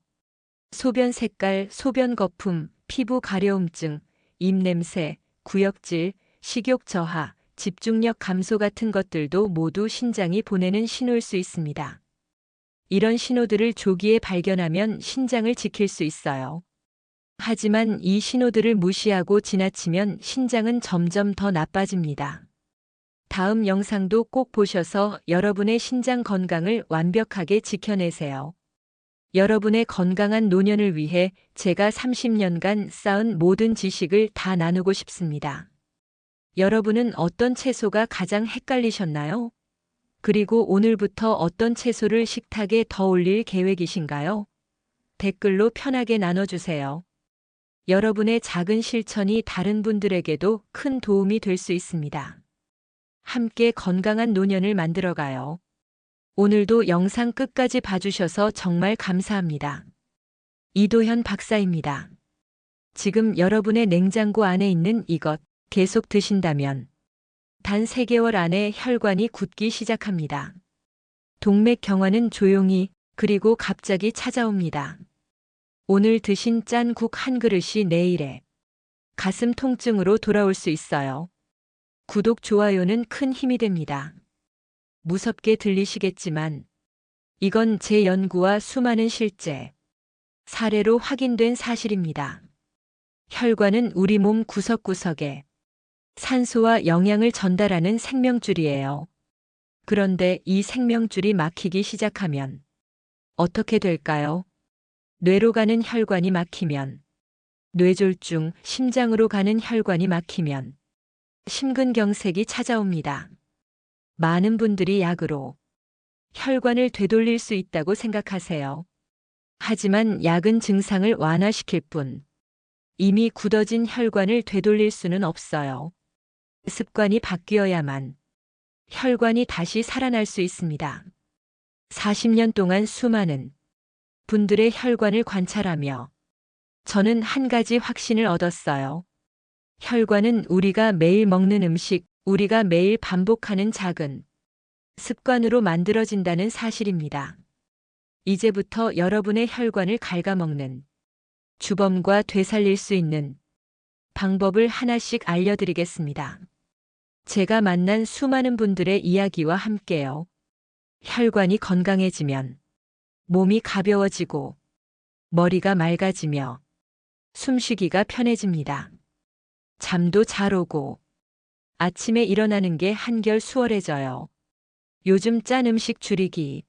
소변 색깔, 소변 거품, 피부 가려움증, 입냄새, 구역질, 식욕 저하, 집중력 감소 같은 것들도 모두 신장이 보내는 신호일 수 있습니다. 이런 신호들을 조기에 발견하면 신장을 지킬 수 있어요. 하지만 이 신호들을 무시하고 지나치면 신장은 점점 더 나빠집니다. 다음 영상도 꼭 보셔서 여러분의 신장 건강을 완벽하게 지켜내세요. 여러분의 건강한 노년을 위해 제가 30년간 쌓은 모든 지식을 다 나누고 싶습니다. 여러분은 어떤 채소가 가장 헷갈리셨나요? 그리고 오늘부터 어떤 채소를 식탁에 더 올릴 계획이신가요? 댓글로 편하게 나눠주세요. 여러분의 작은 실천이 다른 분들에게도 큰 도움이 될 수 있습니다. 함께 건강한 노년을 만들어가요. 오늘도 영상 끝까지 봐주셔서 정말 감사합니다. 이도현 박사입니다. 지금 여러분의 냉장고 안에 있는 이것 계속 드신다면 단 3개월 안에 혈관이 굳기 시작합니다. 동맥 경화는 조용히 그리고 갑자기 찾아옵니다. 오늘 드신 짠 국 한 그릇이 내일의 가슴 통증으로 돌아올 수 있어요. 구독, 좋아요는 큰 힘이 됩니다. 무섭게 들리시겠지만 이건 제 연구와 수많은 실제 사례로 확인된 사실입니다. 혈관은 우리 몸 구석구석에 산소와 영양을 전달하는 생명줄이에요. 그런데 이 생명줄이 막히기 시작하면 어떻게 될까요? 뇌로 가는 혈관이 막히면, 뇌졸중, 심장으로 가는 혈관이 막히면 심근경색이 찾아옵니다. 많은 분들이 약으로 혈관을 되돌릴 수 있다고 생각하세요. 하지만 약은 증상을 완화시킬 뿐 이미 굳어진 혈관을 되돌릴 수는 없어요. 습관이 바뀌어야만 혈관이 다시 살아날 수 있습니다. 40년 동안 수많은 분들의 혈관을 관찰하며 저는 한 가지 확신을 얻었어요. 혈관은 우리가 매일 먹는 음식, 우리가 매일 반복하는 작은 습관으로 만들어진다는 사실입니다. 이제부터 여러분의 혈관을 갉아먹는 주범과 되살릴 수 있는 방법을 하나씩 알려드리겠습니다. 제가 만난 수많은 분들의 이야기와 함께요. 혈관이 건강해지면 몸이 가벼워지고 머리가 맑아지며 숨쉬기가 편해집니다. 잠도 잘 오고 아침에 일어나는 게 한결 수월해져요. 요즘 짠 음식 줄이기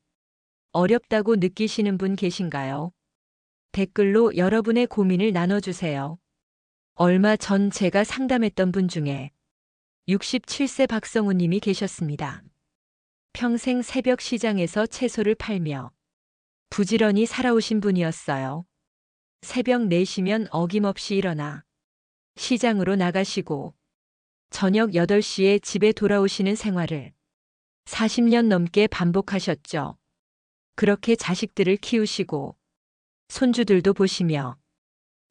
어렵다고 느끼시는 분 계신가요? 댓글로 여러분의 고민을 나눠주세요. 얼마 전 제가 상담했던 분 중에 67세 박성우 님이 계셨습니다. 평생 새벽 시장에서 채소를 팔며 부지런히 살아오신 분이었어요. 새벽 4시면 어김없이 일어나 시장으로 나가시고 저녁 8시에 집에 돌아오시는 생활을 40년 넘게 반복하셨죠. 그렇게 자식들을 키우시고 손주들도 보시며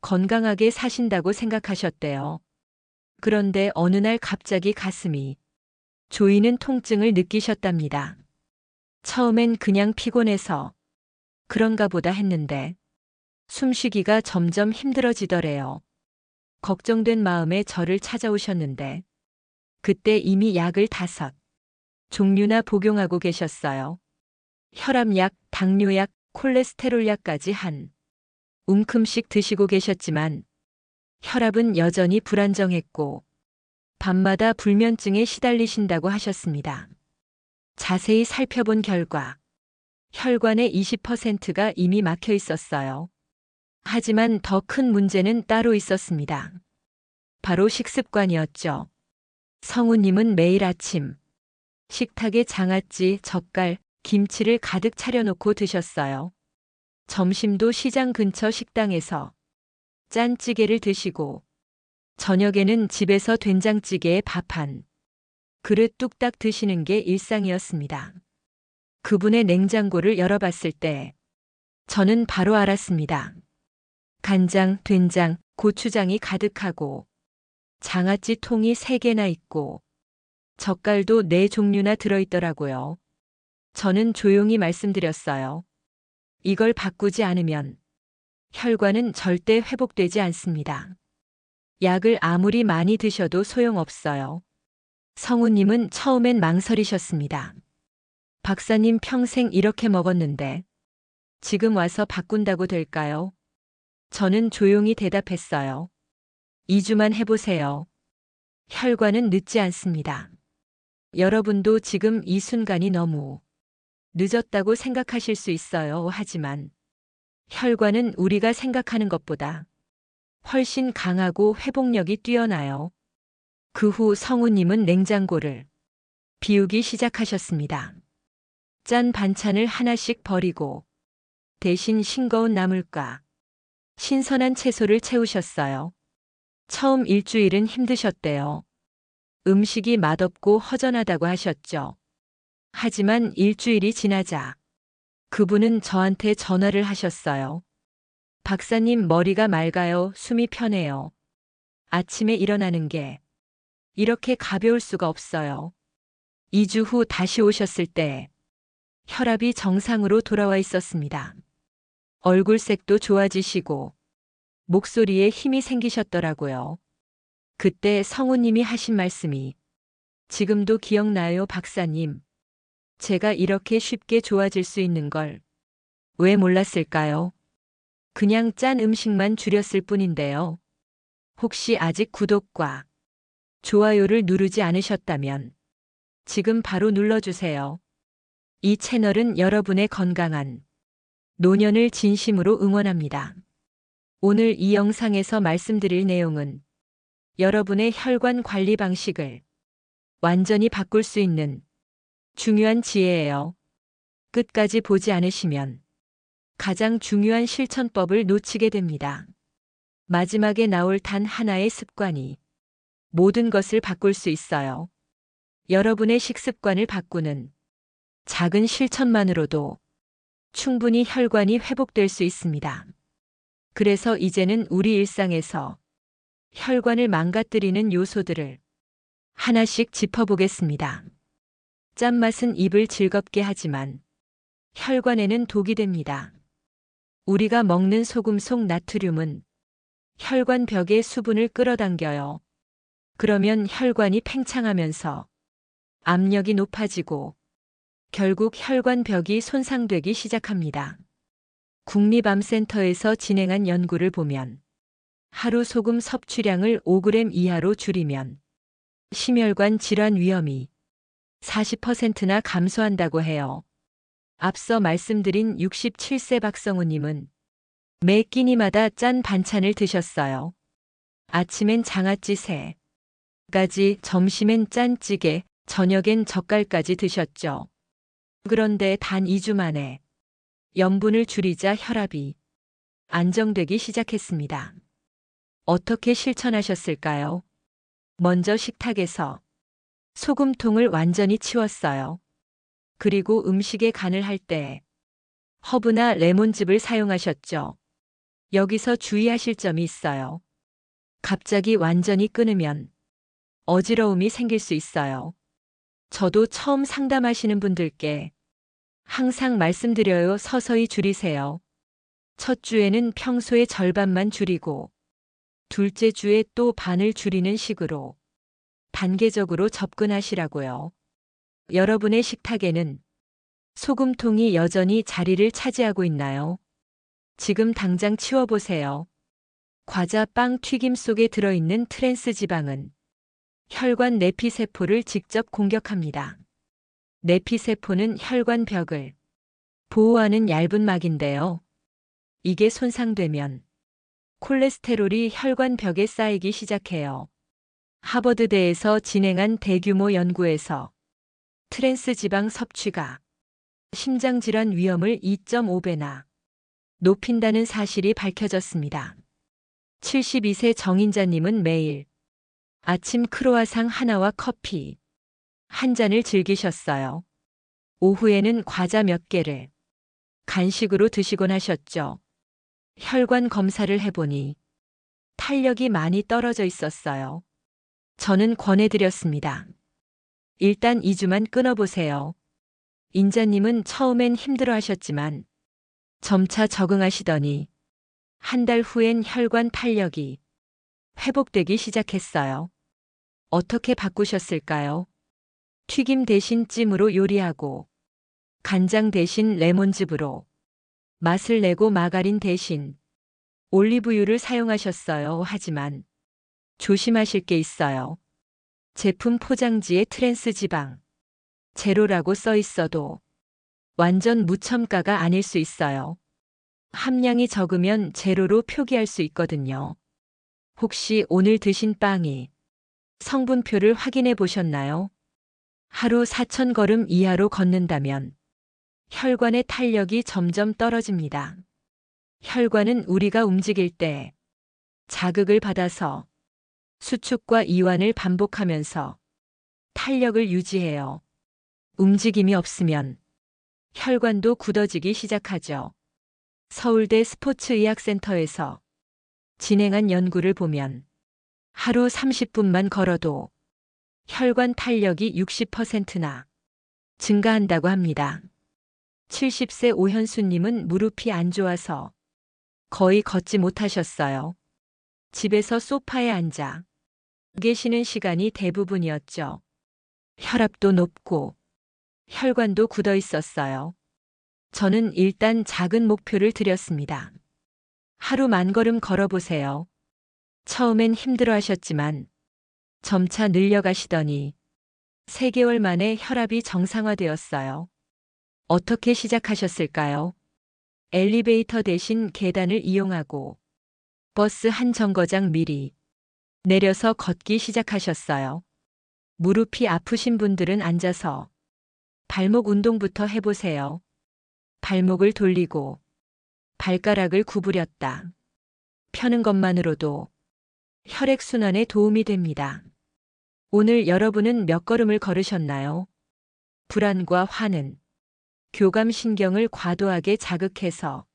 건강하게 사신다고 생각하셨대요. 그런데 어느 날 갑자기 가슴이 조이는 통증을 느끼셨답니다. 처음엔 그냥 피곤해서 그런가 보다 했는데 숨쉬기가 점점 힘들어지더래요. 걱정된 마음에 저를 찾아오셨는데 그때 이미 약을 5종류나 복용하고 계셨어요. 혈압약, 당뇨약, 콜레스테롤약까지 한 움큼씩 드시고 계셨지만 혈압은 여전히 불안정했고 밤마다 불면증에 시달리신다고 하셨습니다. 자세히 살펴본 결과 혈관의 20%가 이미 막혀 있었어요. 하지만 더 큰 문제는 따로 있었습니다. 바로 식습관이었죠. 성우님은 매일 아침 식탁에 장아찌, 젓갈, 김치를 가득 차려놓고 드셨어요. 점심도 시장 근처 식당에서 짠찌개를 드시고 저녁에는 집에서 된장찌개에 밥 한 그릇 뚝딱 드시는 게 일상이었습니다. 그분의 냉장고를 열어봤을 때 저는 바로 알았습니다. 간장, 된장, 고추장이 가득하고 장아찌 통이 3개나 있고 젓갈도 4종류나 들어있더라고요. 저는 조용히 말씀드렸어요. 이걸 바꾸지 않으면 혈관은 절대 회복되지 않습니다. 약을 아무리 많이 드셔도 소용없어요. 성우님은 처음엔 망설이셨습니다. 박사님 평생 이렇게 먹었는데 지금 와서 바꾼다고 될까요? 저는 조용히 대답했어요. 2주만 해보세요. 혈관은 늦지 않습니다. 여러분도 지금 이 순간이 너무 늦었다고 생각하실 수 있어요. 하지만 혈관은 우리가 생각하는 것보다 훨씬 강하고 회복력이 뛰어나요. 그 후 성우님은 냉장고를 비우기 시작하셨습니다. 짠 반찬을 하나씩 버리고 대신 싱거운 나물과 신선한 채소를 채우셨어요. 처음 일주일은 힘드셨대요. 음식이 맛없고 허전하다고 하셨죠. 하지만 일주일이 지나자 그분은 저한테 전화를 하셨어요. 박사님, 머리가 맑아요. 숨이 편해요. 아침에 일어나는 게 이렇게 가벼울 수가 없어요. 2주 후 다시 오셨을 때 혈압이 정상으로 돌아와 있었습니다. 얼굴색도 좋아지시고 목소리에 힘이 생기셨더라고요. 그때 성우님이 하신 말씀이 지금도 기억나요, 박사님. 제가 이렇게 쉽게 좋아질 수 있는 걸 왜 몰랐을까요? 그냥 짠 음식만 줄였을 뿐인데요. 혹시 아직 구독과 좋아요를 누르지 않으셨다면 지금 바로 눌러주세요. 이 채널은 여러분의 건강한 노년을 진심으로 응원합니다. 오늘 이 영상에서 말씀드릴 내용은 여러분의 혈관 관리 방식을 완전히 바꿀 수 있는 중요한 지혜예요. 끝까지 보지 않으시면 가장 중요한 실천법을 놓치게 됩니다. 마지막에 나올 단 하나의 습관이 모든 것을 바꿀 수 있어요. 여러분의 식습관을 바꾸는 작은 실천만으로도 충분히 혈관이 회복될 수 있습니다. 그래서 이제는 우리 일상에서 혈관을 망가뜨리는 요소들을 하나씩 짚어보겠습니다. 짠맛은 입을 즐겁게 하지만 혈관에는 독이 됩니다. 우리가 먹는 소금 속 나트륨은 혈관 벽의 수분을 끌어당겨요. 그러면 혈관이 팽창하면서 압력이 높아지고 결국 혈관 벽이 손상되기 시작합니다. 국립암센터에서 진행한 연구를 보면 하루 소금 섭취량을 5g 이하로 줄이면 심혈관 질환 위험이 40%나 감소한다고 해요. 앞서 말씀드린 67세 박성우님은 매 끼니마다 짠 반찬을 드셨어요. 아침엔 장아찌 3가지, 점심엔 짠찌개, 저녁엔 젓갈까지 드셨죠. 그런데 단 2주 만에 염분을 줄이자 혈압이 안정되기 시작했습니다. 어떻게 실천하셨을까요? 먼저 식탁에서 소금통을 완전히 치웠어요. 그리고 음식에 간을 할 때 허브나 레몬즙을 사용하셨죠. 여기서 주의하실 점이 있어요. 갑자기 완전히 끊으면 어지러움이 생길 수 있어요. 저도 처음 상담하시는 분들께 항상 말씀드려요. 서서히 줄이세요. 첫 주에는 평소의 절반만 줄이고 둘째 주에 또 반을 줄이는 식으로 단계적으로 접근하시라고요. 여러분의 식탁에는 소금통이 여전히 자리를 차지하고 있나요? 지금 당장 치워보세요. 과자, 빵, 튀김 속에 들어있는 트랜스 지방은 혈관 내피세포를 직접 공격합니다. 내피세포는 혈관 벽을 보호하는 얇은 막인데요. 이게 손상되면 콜레스테롤이 혈관 벽에 쌓이기 시작해요. 하버드대에서 진행한 대규모 연구에서 트랜스 지방 섭취가 심장질환 위험을 2.5배나 높인다는 사실이 밝혀졌습니다. 72세 정인자님은 매일 아침 크로아상 하나와 커피 한 잔을 즐기셨어요. 오후에는 과자 몇 개를 간식으로 드시곤 하셨죠. 혈관 검사를 해보니 탄력이 많이 떨어져 있었어요. 저는 권해드렸습니다. 일단 2주만 끊어보세요. 인자님은 처음엔 힘들어 하셨지만 점차 적응하시더니 한 달 후엔 혈관 탄력이 회복되기 시작했어요. 어떻게 바꾸셨을까요? 튀김 대신 찜으로 요리하고 간장 대신 레몬즙으로 맛을 내고 마가린 대신 올리브유를 사용하셨어요. 하지만 조심하실 게 있어요. 제품 포장지에 트랜스 지방 제로라고 써 있어도 완전 무첨가가 아닐 수 있어요. 함량이 적으면 제로로 표기할 수 있거든요. 혹시 오늘 드신 빵이 성분표를 확인해 보셨나요? 하루 4,000걸음 이하로 걷는다면 혈관의 탄력이 점점 떨어집니다. 혈관은 우리가 움직일 때 자극을 받아서 수축과 이완을 반복하면서 탄력을 유지해요. 움직임이 없으면 혈관도 굳어지기 시작하죠. 서울대 스포츠의학센터에서 진행한 연구를 보면 하루 30분만 걸어도 혈관 탄력이 60%나 증가한다고 합니다. 70세 오현수님은 무릎이 안 좋아서 거의 걷지 못하셨어요. 집에서 소파에 앉아 계시는 시간이 대부분이었죠. 혈압도 높고 혈관도 굳어 있었어요. 저는 일단 작은 목표를 드렸습니다. 하루 10,000걸음 걸어보세요. 처음엔 힘들어 하셨지만 점차 늘려가시더니 3개월 만에 혈압이 정상화되었어요. 어떻게 시작하셨을까요? 엘리베이터 대신 계단을 이용하고 버스 한 정거장 미리 내려서 걷기 시작하셨어요. 무릎이 아프신 분들은 앉아서 발목 운동부터 해보세요. 발목을 돌리고 발가락을 구부렸다 펴는 것만으로도 혈액순환에 도움이 됩니다. 오늘 여러분은 몇 걸음을 걸으셨나요? 불안과 화는 교감신경을 과도하게 자극해서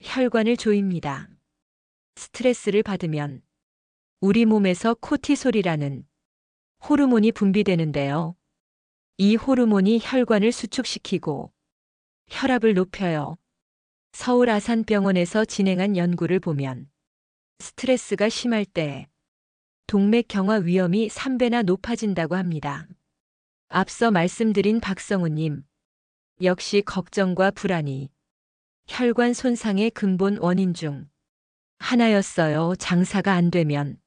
혈관을 조입니다. 스트레스를 받으면 우리 몸에서 코티솔이라는 호르몬이 분비되는데요. 이 호르몬이 혈관을 수축시키고 혈압을 높여요. 서울 아산병원에서 진행한 연구를 보면 스트레스가 심할 때 동맥경화 위험이 3배나 높아진다고 합니다. 앞서 말씀드린 박성우님, 역시 걱정과 불안이 혈관 손상의 근본 원인 중 하나였어요. 장사가 안 되면,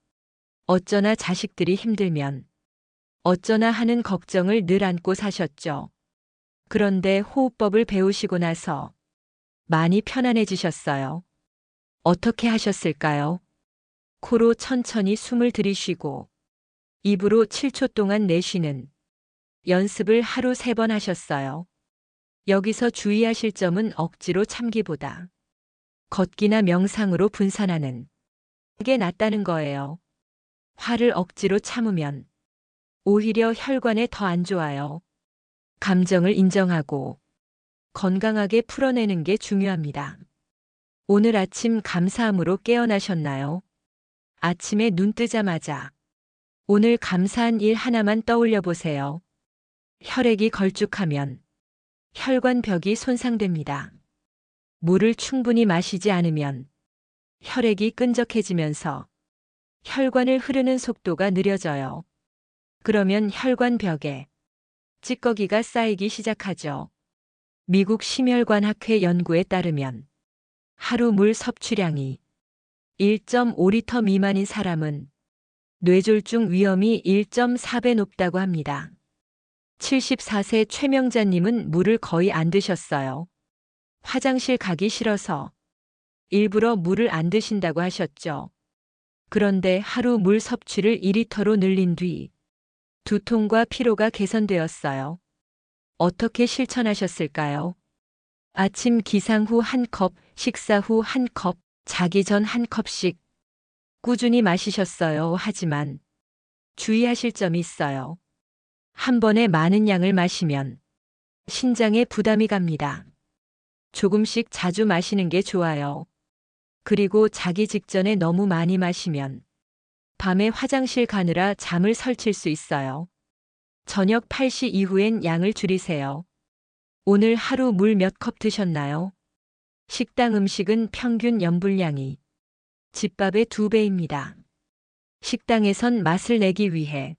어쩌나 자식들이 힘들면, 어쩌나 하는 걱정을 늘 안고 사셨죠. 그런데 호흡법을 배우시고 나서 많이 편안해지셨어요. 어떻게 하셨을까요? 코로 천천히 숨을 들이쉬고 입으로 7초 동안 내쉬는 연습을 하루 3번 하셨어요. 여기서 주의하실 점은 억지로 참기보다 걷기나 명상으로 분산하는 게 낫다는 거예요. 화를 억지로 참으면 오히려 혈관에 더 안 좋아요. 감정을 인정하고 건강하게 풀어내는 게 중요합니다. 오늘 아침 감사함으로 깨어나셨나요? 아침에 눈 뜨자마자 오늘 감사한 일 하나만 떠올려 보세요. 혈액이 걸쭉하면 혈관벽이 손상됩니다. 물을 충분히 마시지 않으면 혈액이 끈적해지면서 혈관을 흐르는 속도가 느려져요. 그러면 혈관벽에 찌꺼기가 쌓이기 시작하죠. 미국 심혈관학회 연구에 따르면 하루 물 섭취량이 1.5리터 미만인 사람은 뇌졸중 위험이 1.4배 높다고 합니다. 74세 최명자님은 물을 거의 안 드셨어요. 화장실 가기 싫어서 일부러 물을 안 드신다고 하셨죠. 그런데 하루 물 섭취를 2리터로 늘린 뒤 두통과 피로가 개선되었어요. 어떻게 실천하셨을까요? 아침 기상 후 1컵, 식사 후 1컵, 자기 전 1컵씩 꾸준히 마시셨어요. 하지만 주의하실 점이 있어요. 한 번에 많은 양을 마시면 신장에 부담이 갑니다. 조금씩 자주 마시는 게 좋아요. 그리고 자기 직전에 너무 많이 마시면 밤에 화장실 가느라 잠을 설칠 수 있어요. 저녁 8시 이후엔 양을 줄이세요. 오늘 하루 물 몇 컵 드셨나요? 식당 음식은 평균 염분량이 집밥의 2배입니다. 식당에선 맛을 내기 위해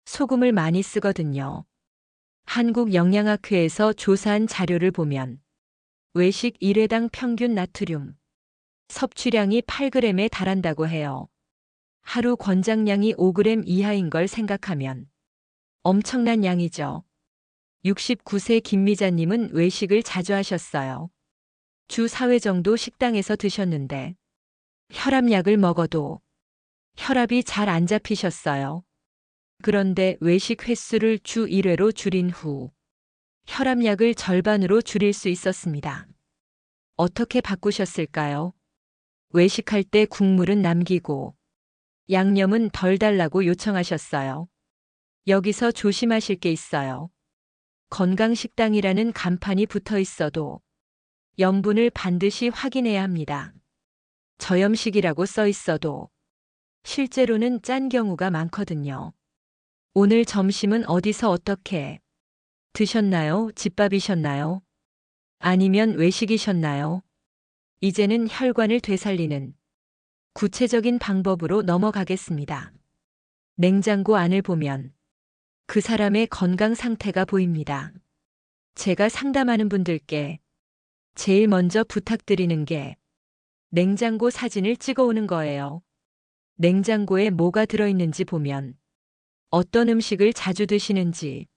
소금을 많이 쓰거든요. 한국영양학회에서 조사한 자료를 보면 외식 1회당 평균 나트륨 섭취량이 8g에 달한다고 해요. 하루 권장량이 5g 이하인 걸 생각하면 엄청난 양이죠. 69세 김미자님은 외식을 자주 하셨어요. 주 4회 정도 식당에서 드셨는데 혈압약을 먹어도 혈압이 잘 안 잡히셨어요. 그런데 외식 횟수를 주 1회로 줄인 후 혈압약을 절반으로 줄일 수 있었습니다. 어떻게 바꾸셨을까요? 외식할 때 국물은 남기고 양념은 덜 달라고 요청하셨어요. 여기서 조심하실 게 있어요. 건강식당이라는 간판이 붙어 있어도 염분을 반드시 확인해야 합니다. 저염식이라고 써 있어도 실제로는 짠 경우가 많거든요. 오늘 점심은 어디서 어떻게 드셨나요? 집밥이셨나요? 아니면 외식이셨나요? 이제는 혈관을 되살리는 구체적인 방법으로 넘어가겠습니다. 냉장고 안을 보면 그 사람의 건강 상태가 보입니다. 제가 상담하는 분들께 제일 먼저 부탁드리는 게 냉장고 사진을 찍어 오는 거예요. 냉장고에 뭐가 들어있는지 보면 어떤 음식을 자주 드시는지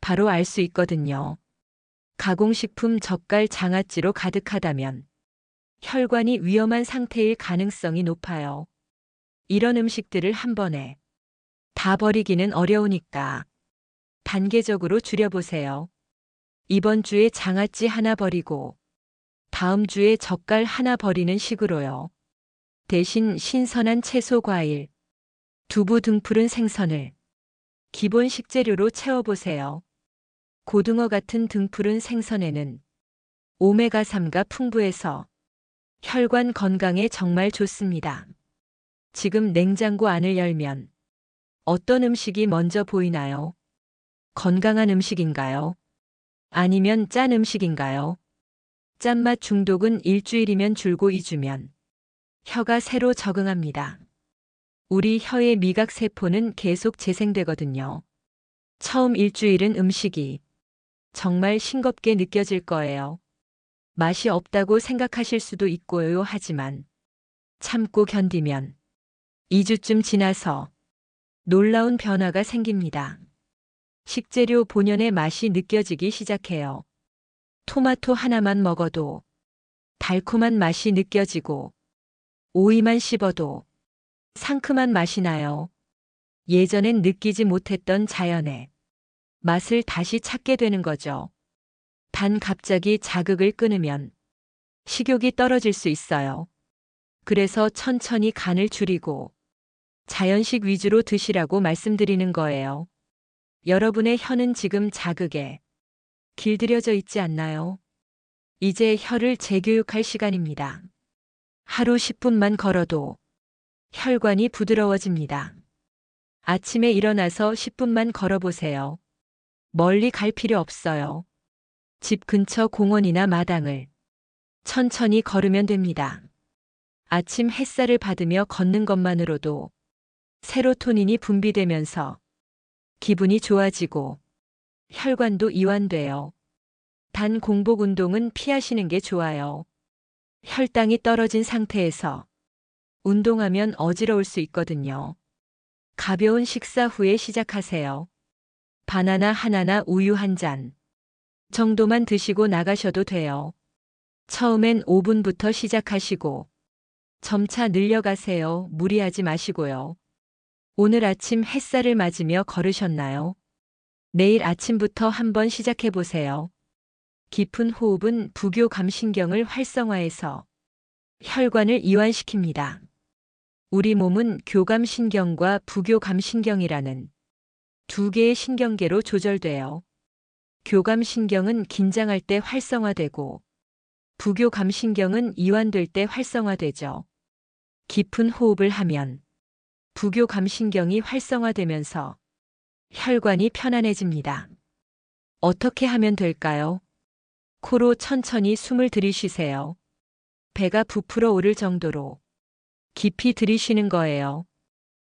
바로 알 수 있거든요. 가공식품 젓갈 장아찌로 가득하다면 혈관이 위험한 상태일 가능성이 높아요. 이런 음식들을 한 번에 다 버리기는 어려우니까 단계적으로 줄여보세요. 이번 주에 장아찌 하나 버리고 다음 주에 젓갈 하나 버리는 식으로요. 대신 신선한 채소 과일, 두부 등 푸른 생선을 기본 식재료로 채워보세요. 고등어 같은 등푸른 생선에는 오메가3가 풍부해서 혈관 건강에 정말 좋습니다. 지금 냉장고 안을 열면 어떤 음식이 먼저 보이나요? 건강한 음식인가요? 아니면 짠 음식인가요? 짠맛 중독은 일주일이면 줄고 2주면 혀가 새로 적응합니다. 우리 혀의 미각세포는 계속 재생되거든요. 처음 일주일은 음식이 정말 싱겁게 느껴질 거예요. 맛이 없다고 생각하실 수도 있고요. 하지만 참고 견디면 2주쯤 지나서 놀라운 변화가 생깁니다. 식재료 본연의 맛이 느껴지기 시작해요. 토마토 하나만 먹어도 달콤한 맛이 느껴지고 오이만 씹어도 상큼한 맛이 나요. 예전엔 느끼지 못했던 자연의 맛을 다시 찾게 되는 거죠. 단 갑자기 자극을 끊으면 식욕이 떨어질 수 있어요. 그래서 천천히 간을 줄이고 자연식 위주로 드시라고 말씀드리는 거예요. 여러분의 혀는 지금 자극에 길들여져 있지 않나요? 이제 혀를 재교육할 시간입니다. 하루 10분만 걸어도 혈관이 부드러워집니다. 아침에 일어나서 10분만 걸어보세요. 멀리 갈 필요 없어요. 집 근처 공원이나 마당을 천천히 걸으면 됩니다. 아침 햇살을 받으며 걷는 것만으로도 세로토닌이 분비되면서 기분이 좋아지고 혈관도 이완돼요. 단 공복 운동은 피하시는 게 좋아요. 혈당이 떨어진 상태에서 운동하면 어지러울 수 있거든요. 가벼운 식사 후에 시작하세요. 바나나 하나나 우유 한 잔 정도만 드시고 나가셔도 돼요. 처음엔 5분부터 시작하시고 점차 늘려가세요. 무리하지 마시고요. 오늘 아침 햇살을 맞으며 걸으셨나요? 내일 아침부터 한번 시작해 보세요. 깊은 호흡은 부교감신경을 활성화해서 혈관을 이완시킵니다. 우리 몸은 교감신경과 부교감신경이라는 두 개의 신경계로 조절돼요. 교감신경은 긴장할 때 활성화되고 부교감신경은 이완될 때 활성화되죠. 깊은 호흡을 하면 부교감신경이 활성화되면서 혈관이 편안해집니다. 어떻게 하면 될까요? 코로 천천히 숨을 들이쉬세요. 배가 부풀어 오를 정도로 깊이 들이쉬는 거예요.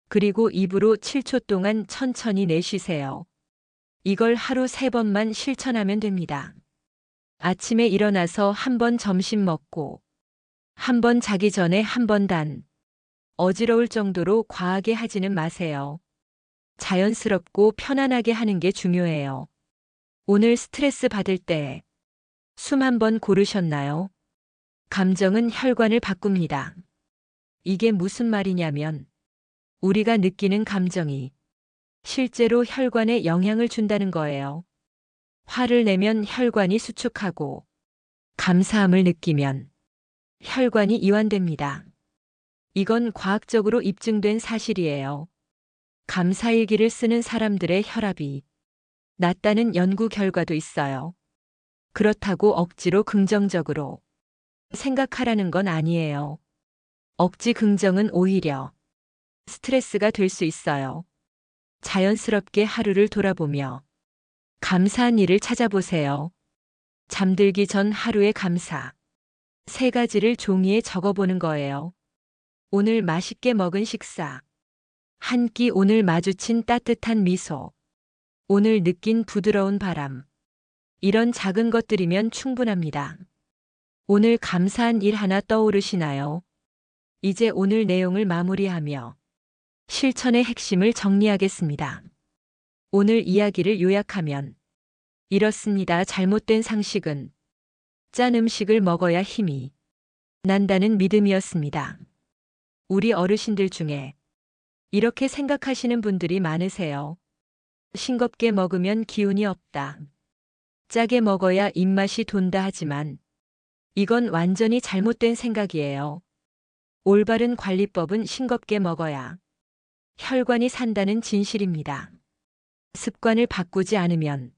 그리고 입으로 7초 동안 천천히 내쉬세요. 이걸 하루 3번만 실천하면 됩니다. 아침에 일어나서 한 번 점심 먹고 한 번 자기 전에 한 번 단. 어지러울 정도로 과하게 하지는 마세요. 자연스럽고 편안하게 하는 게 중요해요. 오늘 스트레스 받을 때 숨 한 번 고르셨나요? 감정은 혈관을 바꿉니다. 이게 무슨 말이냐면 우리가 느끼는 감정이 실제로 혈관에 영향을 준다는 거예요. 화를 내면 혈관이 수축하고 감사함을 느끼면 혈관이 이완됩니다. 이건 과학적으로 입증된 사실이에요. 감사일기를 쓰는 사람들의 혈압이 낮다는 연구 결과도 있어요. 그렇다고 억지로 긍정적으로 생각하라는 건 아니에요. 억지 긍정은 오히려 스트레스가 될 수 있어요. 자연스럽게 하루를 돌아보며 감사한 일을 찾아보세요. 잠들기 전 하루의 감사 3가지를 종이에 적어보는 거예요. 오늘 맛있게 먹은 식사, 한 끼 오늘 마주친 따뜻한 미소. 오늘 느낀 부드러운 바람. 이런 작은 것들이면 충분합니다. 오늘 감사한 일 하나 떠오르시나요? 이제 오늘 내용을 마무리하며 실천의 핵심을 정리하겠습니다. 오늘 이야기를 요약하면 이렇습니다. 잘못된 상식은 짠 음식을 먹어야 힘이 난다는 믿음이었습니다. 우리 어르신들 중에 이렇게 생각하시는 분들이 많으세요. 싱겁게 먹으면 기운이 없다. 짜게 먹어야 입맛이 돈다 하지만 이건 완전히 잘못된 생각이에요. 올바른 관리법은 싱겁게 먹어야 혈관이 산다는 진실입니다. 습관을 바꾸지 않으면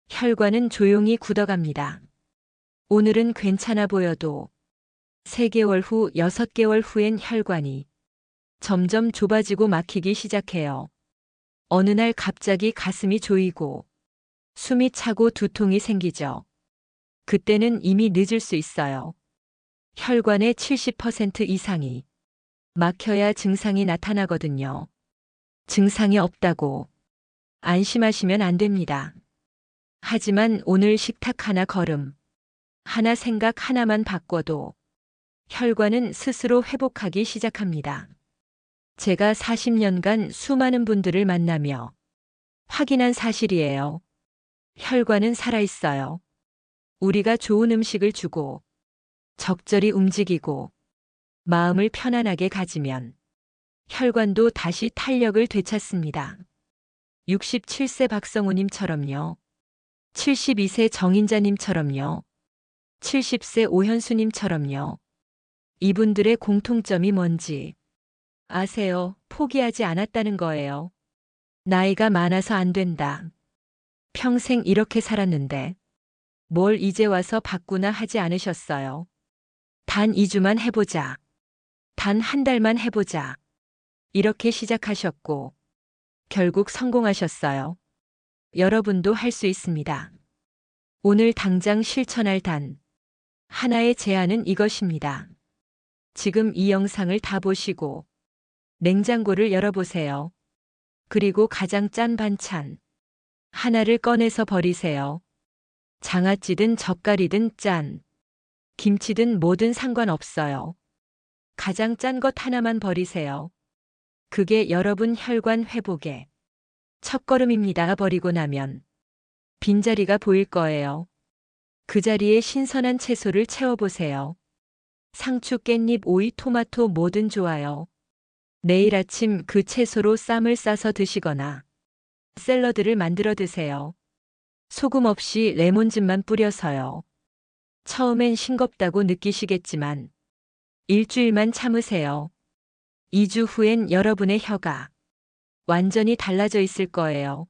혈관은 조용히 굳어갑니다. 오늘은 괜찮아 보여도 3개월 후, 6개월 후엔 혈관이 점점 좁아지고 막히기 시작해요. 어느 날 갑자기 가슴이 조이고 숨이 차고 두통이 생기죠. 그때는 이미 늦을 수 있어요. 혈관의 70% 이상이 막혀야 증상이 나타나거든요. 증상이 없다고 안심하시면 안 됩니다. 하지만 오늘 식탁 하나 걸음, 하나 생각 하나만 바꿔도 혈관은 스스로 회복하기 시작합니다. 제가 40년간 수많은 분들을 만나며 확인한 사실이에요. 혈관은 살아있어요. 우리가 좋은 음식을 주고 적절히 움직이고 마음을 편안하게 가지면 혈관도 다시 탄력을 되찾습니다. 67세 박성우님처럼요. 72세 정인자님처럼요. 70세 오현수님처럼요. 이분들의 공통점이 뭔지 아세요? 포기하지 않았다는 거예요. 나이가 많아서 안 된다. 평생 이렇게 살았는데 뭘 이제 와서 바꾸나 하지 않으셨어요. 단 2주만 해보자. 단 한 달만 해보자. 이렇게 시작하셨고 결국 성공하셨어요. 여러분도 할 수 있습니다. 오늘 당장 실천할 단 하나의 제안은 이것입니다. 지금 이 영상을 다 보시고 냉장고를 열어보세요. 그리고 가장 짠 반찬 하나를 꺼내서 버리세요. 장아찌든 젓갈이든 짠, 김치든 뭐든 상관없어요. 가장 짠 것 하나만 버리세요. 그게 여러분 혈관 회복의 첫걸음입니다. 버리고 나면 빈자리가 보일 거예요. 그 자리에 신선한 채소를 채워보세요. 상추, 깻잎, 오이, 토마토 뭐든 좋아요. 내일 아침 그 채소로 쌈을 싸서 드시거나 샐러드를 만들어 드세요. 소금 없이 레몬즙만 뿌려서요. 처음엔 싱겁다고 느끼시겠지만 일주일만 참으세요. 2주 후엔 여러분의 혀가 완전히 달라져 있을 거예요.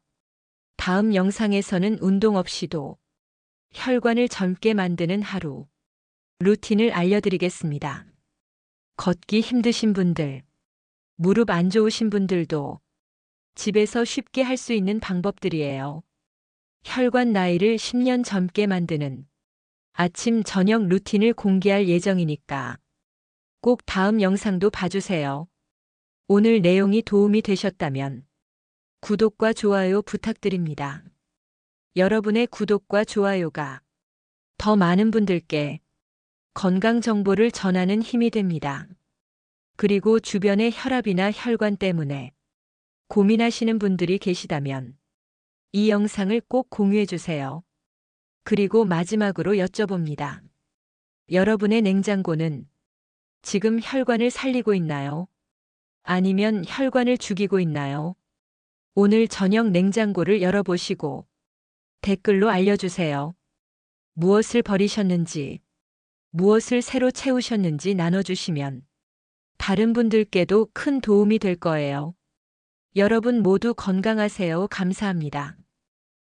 다음 영상에서는 운동 없이도 혈관을 젊게 만드는 하루 루틴을 알려드리겠습니다. 걷기 힘드신 분들, 무릎 안 좋으신 분들도 집에서 쉽게 할 수 있는 방법들이에요. 혈관 나이를 10년 젊게 만드는 아침 저녁 루틴을 공개할 예정이니까 꼭 다음 영상도 봐주세요. 오늘 내용이 도움이 되셨다면 구독과 좋아요 부탁드립니다. 여러분의 구독과 좋아요가 더 많은 분들께 건강 정보를 전하는 힘이 됩니다. 그리고 주변의 혈압이나 혈관 때문에 고민하시는 분들이 계시다면 이 영상을 꼭 공유해 주세요. 그리고 마지막으로 여쭤봅니다. 여러분의 냉장고는 지금 혈관을 살리고 있나요? 아니면 혈관을 죽이고 있나요? 오늘 저녁 냉장고를 열어보시고 댓글로 알려주세요. 무엇을 버리셨는지, 무엇을 새로 채우셨는지 나눠주시면 다른 분들께도 큰 도움이 될 거예요. 여러분 모두 건강하세요. 감사합니다.